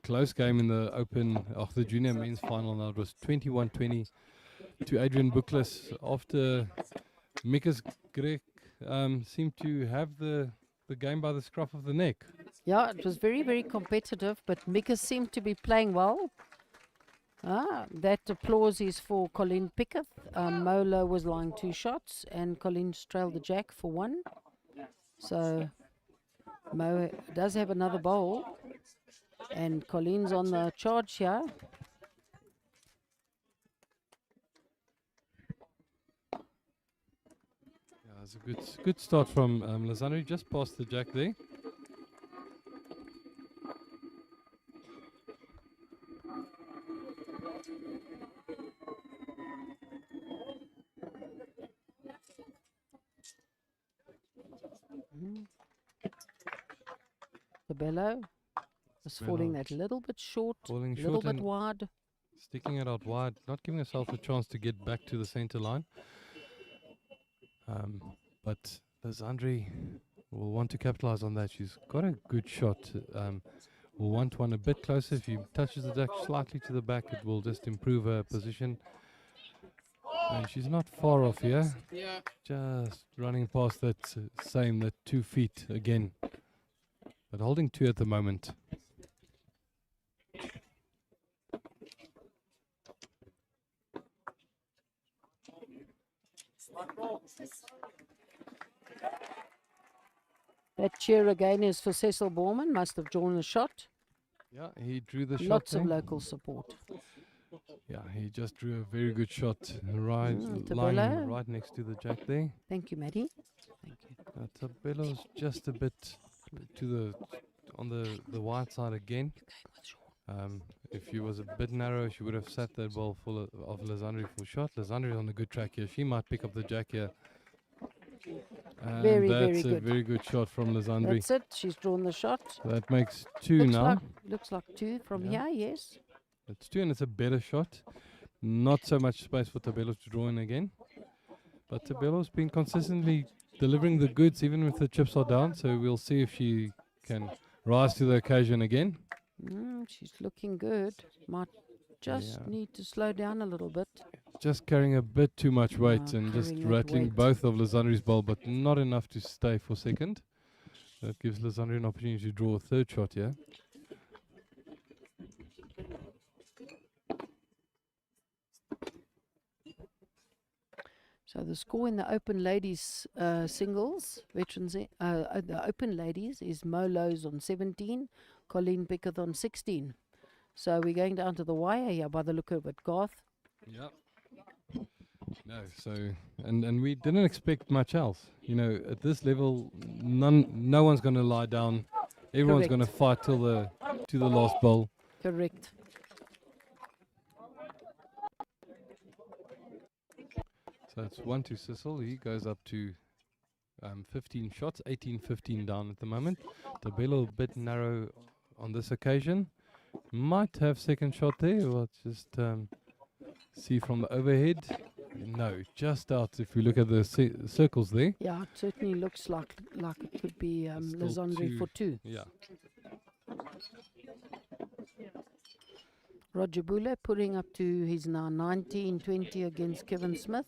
close game in the Open of the junior men's final. Now it was 21-20 to Adrian Bookless after Mikas Greg seemed to have the game by the scruff of the neck. Yeah, it was very, very competitive, but Mikas seemed to be playing well. That applause is for Colleen Pickett. Mola was lying 2 shots, and Colleen trailed the jack for 1. So Mo does have another bowl, and Colleen's on the charge here. Yeah, it's a good start from Lazandri, just past the jack there. Tabello was falling that little bit short, a little bit wide. Sticking it out wide, not giving herself a chance to get back to the center line. But Lazandri will want to capitalize on that. She's got a good shot. Will want one a bit closer. If she touches the deck slightly to the back, it will just improve her position. And she's not far off here. Yeah. Just running past that that 2 feet again. But holding 2 at the moment. That cheer again is for Cecil Borman. Must have drawn a shot. Yeah, he drew the shot. Lots of local support. Yeah, he just drew a very good shot, lying right next to the jack there. Thank you, Maddie. Thank you. Tabello's just a bit on the wide side again. If she was a bit narrow, she would have set that ball full of Lazandri for shot. Lazandri on a good track here. She might pick up the jack here. And very, that's very a good. very good shot from Lazandri. That's it. She's drawn the shot. So that makes 2 now. Looks like 2 from here, yes. It's 2 and it's a better shot. Not so much space for Tabello to draw in again. But Tabello's been consistently delivering the goods even if the chips are down. So we'll see if she can rise to the occasion again. She's looking good. Might just need to slow down a little bit. Just carrying a bit too much weight and just rattling both of Lazandri's ball, but not enough to stay for second. That gives Lazandri an opportunity to draw a 3rd shot here. So the score in the Open Ladies singles, veterans, the Open Ladies is Mo Lowe's on 17, Colleen Pickett on 16. So we're going down to the wire here by the look of it, Garth. Yeah. No, so and we didn't expect much else. At this level, no one's going to lie down. Everyone's going to fight to the last bowl. Correct. So it's 1 to Cecil. He goes up to 15 shots, 18-15 down at the moment. Tabello a bit narrow on this occasion. Might have second shot there. We'll just see from the overhead. No, just out. If you look at the circles there. Yeah, it certainly looks like it could be Still Lazandri for 2. Yeah. Roger Bula putting up to his now 19-20 against Kevin Smith.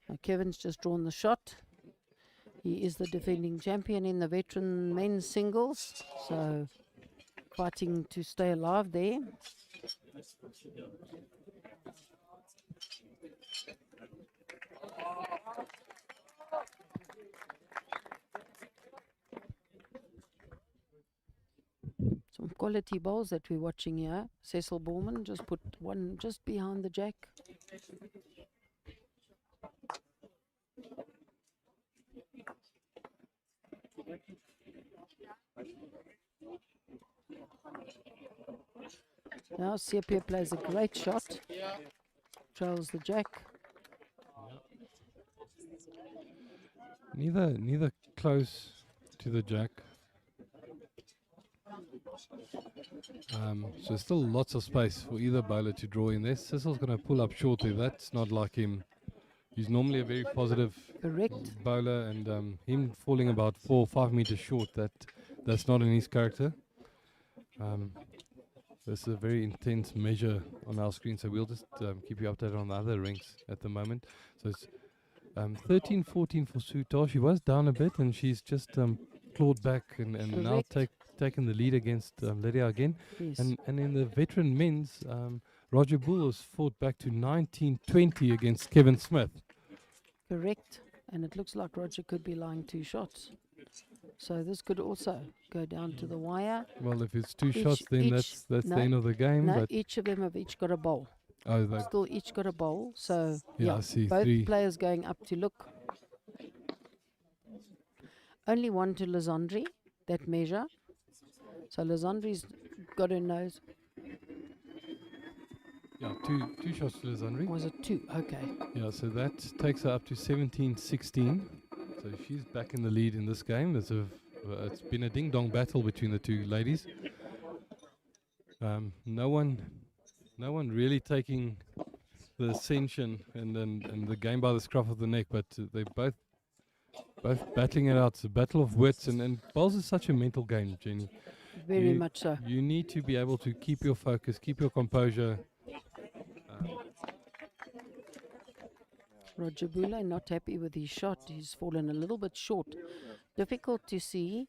Now Kevin's just drawn the shot. He is the defending champion in the veteran men's singles, so fighting to stay alive there. Some quality bowls that we're watching here. Cecil Borman just put one just behind the jack. Now Sepia plays a great shot. Trails the jack. Neither close to the jack. So still lots of space for either bowler to draw in there. Cecil's going to pull up shortly. That's not like him. He's normally a very positive Correct. bowler, and him falling about 4 or 5 meters short, that's not in his character. This is a very intense measure on our screen, so we'll just keep you updated on the other rings at the moment. So it's 13-14 for Sutar. She was down a bit, and she's just clawed back and now taken the lead against Lydia again. Yes. And in the veteran men's, Roger Bull has fought back to 19-20 against Kevin Smith. Correct. And it looks like Roger could be lying 2 shots. So this could also go down to the wire. Well, if it's 2 shots, then that's the end of the game. No, But each of them have each got a bowl. oh, they Still each got a bowl. So Yeah, I see both 3. players going up to look. Only one to Lazandri, that measure. So Lazandri's got her nose. Yeah, two shots to Lizandri. Was it 2? Okay. Yeah, so that takes her up to 17-16. So she's back in the lead in this game. It's been a ding-dong battle between the two ladies. No one really taking the ascension and the game by the scruff of the neck, but they're both battling it out. It's a battle of wits, and bowls is such a mental game, Jenny. Very much so. You need to be able to keep your focus, keep your composure. Roger Boulay not happy with his shot. He's fallen a little bit short. Difficult to see.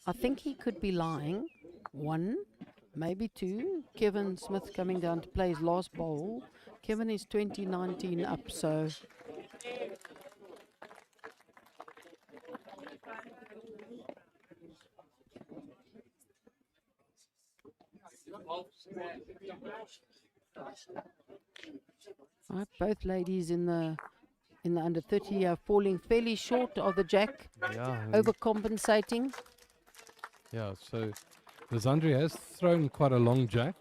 I think he could be lying. 1, maybe 2. Kevin Smith coming down to play his last bowl. Kevin is 20-19 up, so right, both ladies in the under 30 are falling fairly short of the jack, Yeah, overcompensating. yeah. So Lizandri has thrown quite a long jack.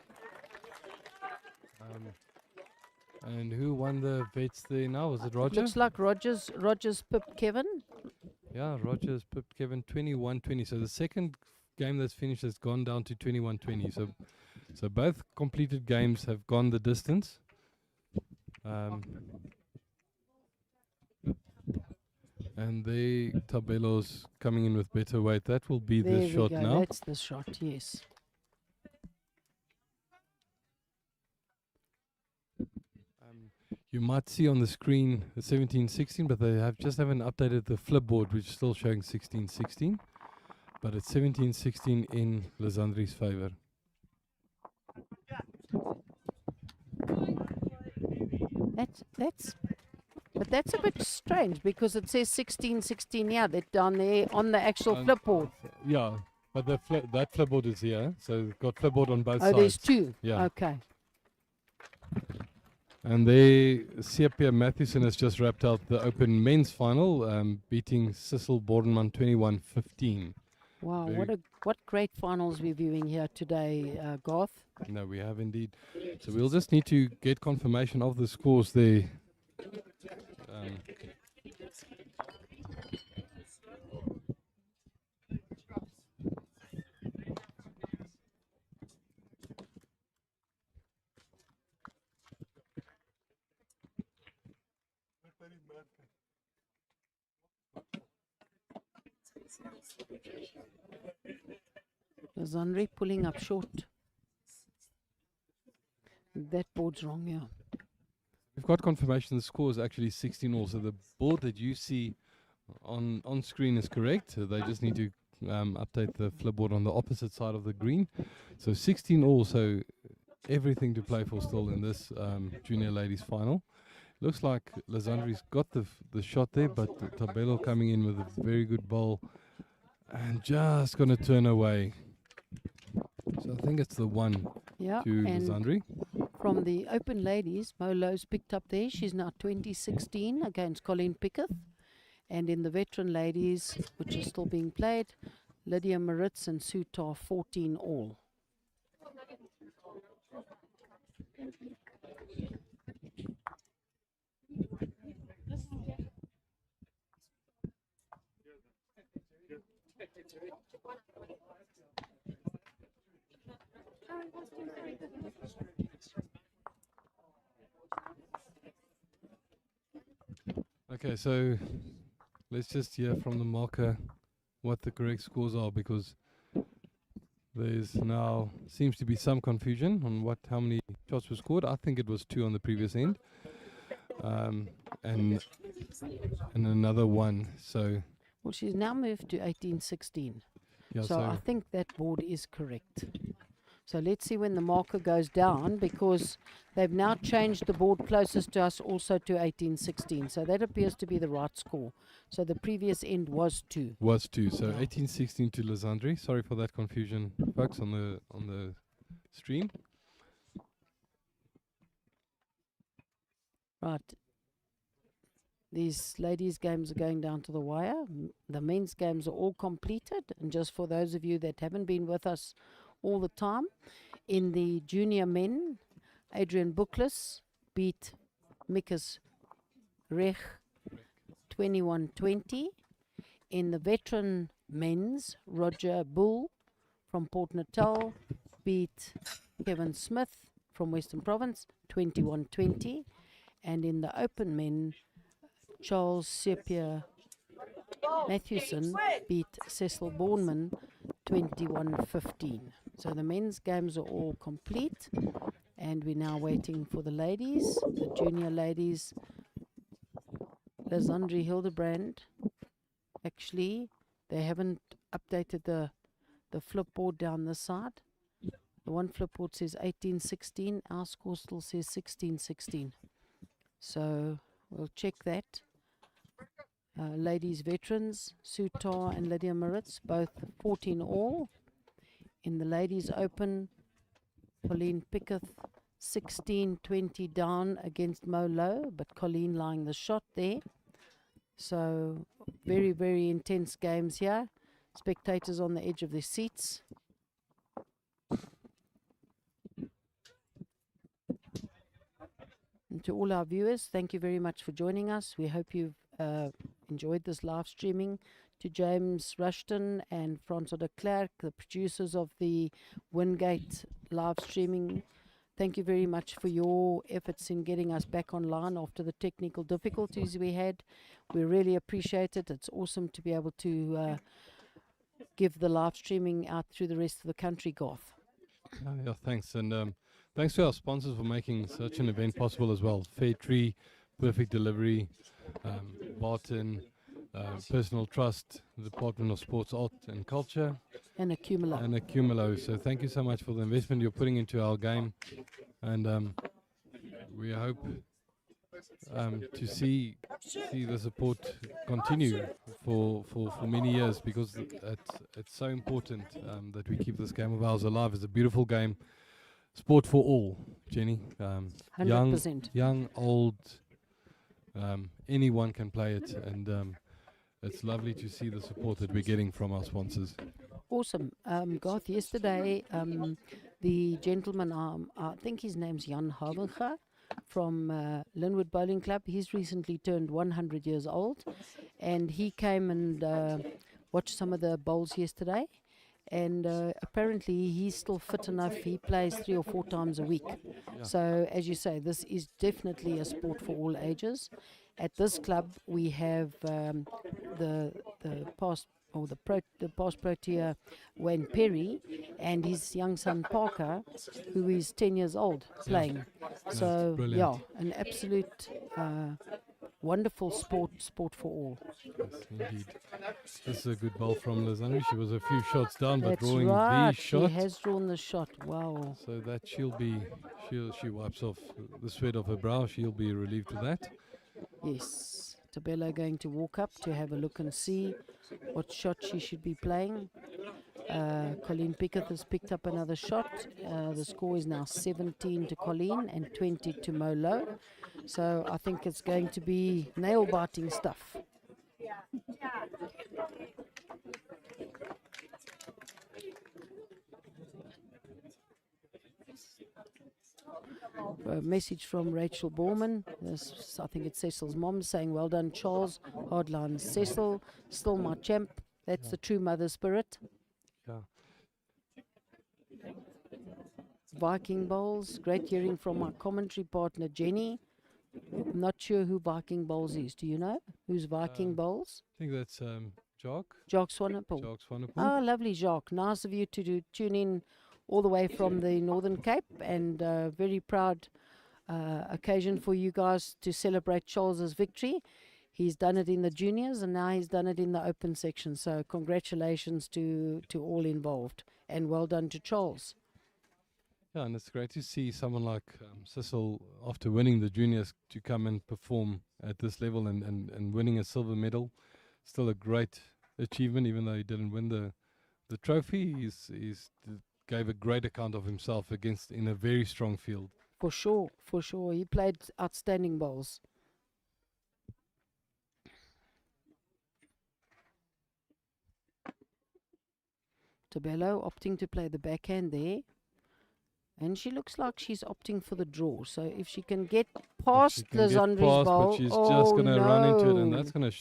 And who won the bets there now? Was it Roger? Looks like Rogers pipped Kevin. Yeah, Rogers pipped Kevin 21-20. So the second game that's finished has gone down to 21-20. So both completed games have gone the distance. And the Tabelos coming in with better weight. That will be There the we shot go. now. That's the shot, yes. You might see on the screen the 17-16, but they haven't updated the flipboard, which is still showing 16-16. But it's 17-16 in Lizandri's favor. That's a bit strange because it says 16-16 yeah, that down there on the actual flipboard. Yeah, but that flipboard is here, so it's got flipboard on both Oh, sides. there's 2. Yeah. Okay. And there, Sepia Mathewson has just wrapped out the Open Men's Final, beating Cecil Bordenman 21-15. Wow, Very what great finals we're viewing here today, Garth. No, we have indeed. So we'll just need to get confirmation of the scores there. Lazandri pulling up short. That board's wrong, yeah. We've got confirmation the score is actually 16 all. So the board that you see on screen is correct. They just need to update the flipboard on the opposite side of the green. So 16 all. So everything to play for still in this junior ladies final. Looks like Lazandri's got the shot there, but Tabelo coming in with a very good bowl and just going to turn away. So I think it's the one Yeah, to and Lazandri. from the open ladies, Molo's picked up there. She's now 2016 against Colleen Pickett. And in the veteran ladies, which is still being played, Lydia Maritz and Sutar 14 all. Okay, so let's just hear from the marker what the correct scores are, because there's now seems to be some confusion on how many shots were scored. I think it was 2 on the previous end, and another one. So Well, she's now moved to 1816. yeah, So I think that board is correct. So let's see when the marker goes down, because they've now changed the board closest to us also to 1816. So that appears to be the right score. So the previous end was 2. was 2. So 1816 to Lazandri. Sorry for that confusion, folks, on the stream. Right. These ladies' games are going down to the wire. The men's games are all completed. And just for those of you that haven't been with us all the time, in the junior men, Adrian Bookless beat Mikas Rech 21-20. In the veteran men's, Roger Bull from Port Natal beat Kevin Smith from Western Province 21-20. And in the open men, Charles Sepia Matthewson beat Cecil Bourneman 21-15. So the men's games are all complete, and we're now waiting for the ladies, the junior ladies. Lazandri Hildebrand, actually, they haven't updated the flipboard down this side. The one flipboard says 1816, our score still says 1616. So we'll check that. Ladies veterans, Sutar and Lydia Maritz, both 14 all. In the ladies open, Colleen Pickett 16-20 down against Molo, but Colleen lying the shot there. So very, very intense games here. Spectators on the edge of their seats. And to all our viewers, thank you very much for joining us. We hope you've enjoyed this live streaming. To James Rushton and Francois de Klerk, the producers of the Wingate live streaming, thank you very much for your efforts in getting us back online after the technical difficulties we had. We really appreciate it. It's awesome to be able to give the live streaming out through the rest of the country, Garth. Yeah, thanks. And thanks to our sponsors for making such an event possible as well. Fair Tree, Perfect Delivery, Barton, Personal Trust, the Department of Sports, Art and Culture, And Accumulo. So thank you so much for the investment you're putting into our game, and we hope to see the support continue for many years, because it's so important that we keep this game of ours alive. It's a beautiful game, sport for all, Jenny. 100%. Young, old, anyone can play it, and it's lovely to see the support that we're getting from our sponsors. Awesome. Garth, yesterday, the gentleman, I think his name's Jan Havenga from Linwood Bowling Club. He's recently turned 100 years old, and he came and watched some of the bowls yesterday. And apparently he's still fit enough. He plays 3 or 4 times a week. Yeah. So as you say, this is definitely a sport for all ages. At this club, we have the past or the past Protea Wayne Perry, and his young son Parker, who is 10 years old, playing. So brilliant. yeah, an absolute wonderful sport for all. Yes, indeed. This is a good ball from Lizandri. She was a few shots down, but That's drawing right. the shot. She has drawn the shot. Wow. So that she wipes off the sweat of her brow. She'll be relieved of that. Yes. Tabella going to walk up to have a look and see what shot she should be playing. Colleen Pickett has picked up another shot. The score is now 17 to Colleen and 20 to Molo. So I think it's going to be nail-biting stuff. A message from Rachel Borman. I think it's Cecil's mom saying, well done, Charles. Hardline Cecil, still my champ. That's the true mother spirit. Yeah. Viking Bowls. Great hearing from my commentary partner, Jenny. I'm not sure who Viking Bowls is. Do you know who's Viking Bowls? I think that's Jock. Jock Swanepoel. Jock Swanepoel. Ah, lovely, Jacques. Nice of you to tune in all the way from the Northern Cape, and very proud occasion for you guys to celebrate Charles's victory. He's done it in the juniors, and now he's done it in the open section. So congratulations to all involved, and well done to Charles. Yeah, and it's great to see someone like Cecil, after winning the juniors, to come and perform at this level and winning a silver medal. Still a great achievement, even though he didn't win the trophy. He's gave a great account of himself in a very strong field. For sure, for sure. He played outstanding bowls. Tabello opting to play the backhand there. And she looks like she's opting for the draw. So if she can get past Lizandri's bowl, but she's just going to run into it, and that's going to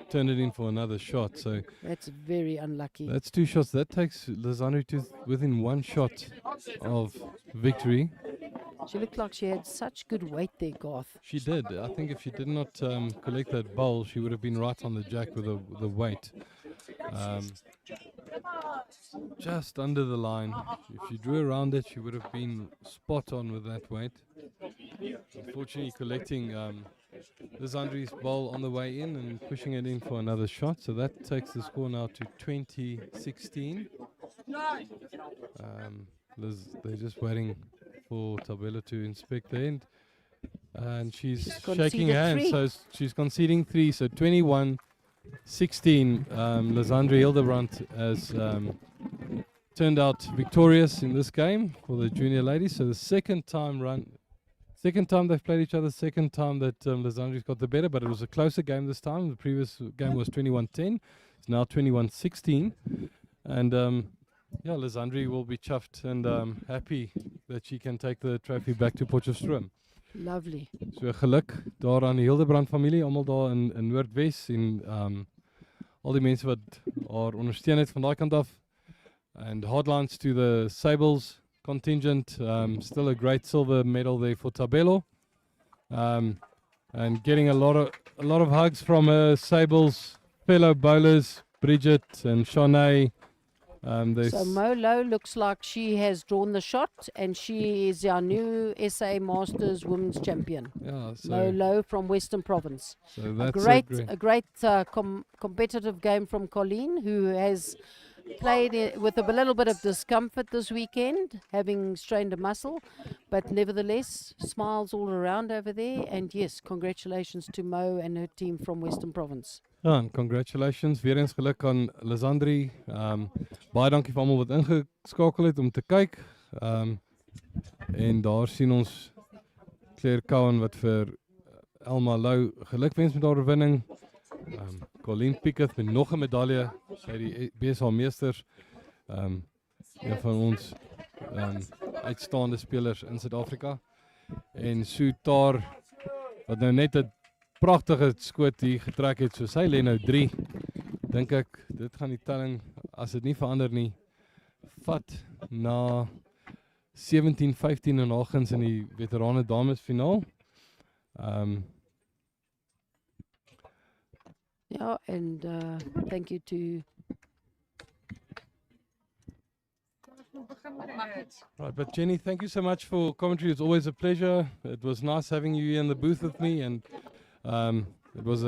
turn it in for another shot. So that's very unlucky. That's two shots. That takes Lizandri to within one shot of victory. She looked like she had such good weight there, Garth. She did. I think if she did not collect that bowl, she would have been right on the jack with the weight. Just under the line. If she drew around it, she would have been spot on with that weight. Unfortunately, collecting Lizandri's bowl on the way in and pushing it in for another shot. So that takes the score now to 20-16. They're just waiting for Tabella to inspect the end. And she's shaking hands, so she's conceding 3. So 21-16. Lizandri Hildebrandt has turned out victorious in this game for the junior ladies. So the second time they've played each other, second time that Lizandri's got the better, but it was a closer game this time. The previous game was 21-10. It's now 21-16. And Lizandri will be chuffed and happy that she can take the trophy back to Potchefstroom. Lovely. So geluk daar aan die Hildebrandt familie, almal daar in Noordwes en al die mense wat haar ondersteun het van daai kant af. And hardlines to the Sables contingent. Still a great silver medal there for Tabello. And getting a lot of hugs from her Sables fellow bowlers, Bridget and Shanae. So Molo looks like she has drawn the shot, and she is our new SA Masters Women's Champion. Yeah, so Molo from Western Province. So that's a great competitive game from Colleen, who has played with a little bit of discomfort this weekend, having strained a muscle, but nevertheless, smiles all around over there. And yes, congratulations to Mo and her team from Western Province. Ja, en congratulations, weer eens geluk aan Lizandri. Baie dankie vir almal wat ingeskakel het om te kyk. En daar sien ons Claire Cowan wat vir Elma Lou gelukwens met haar oorwinning. Colleen Pickett met nog 'n medalje by die BSA Masters. Een van ons uitstaande spelers in Suid-Afrika. En Sutar wat nou net 'n pragtige skoot hier getrek het, so sy lê nou 3. Dink ek dit gaan die telling, as dit nie verander nie, vat na 17-15 en nagins in die veterane dames finaal. Yeah, and thank you to Right, but Jenny, thank you so much for commentary. It's always a pleasure. It was nice having you in the booth with me, and it was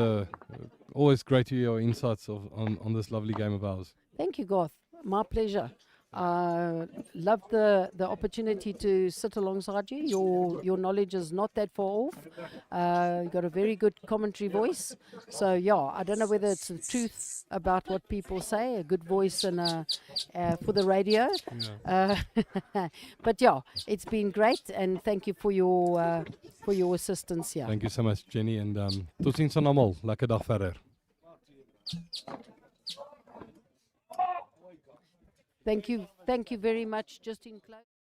always great to hear your insights on this lovely game of ours. Thank you, Garth. My pleasure. Love the opportunity to sit alongside you. Your knowledge is not that far off. You've got a very good commentary voice. So yeah, I don't know whether it's the truth about what people say, a good voice and for the radio. Yeah. But yeah, it's been great, and thank you for your assistance here. Thank you so much, Jenny, and tot ziens aan almal. Lekker dag verder. Thank you very much. Just in close.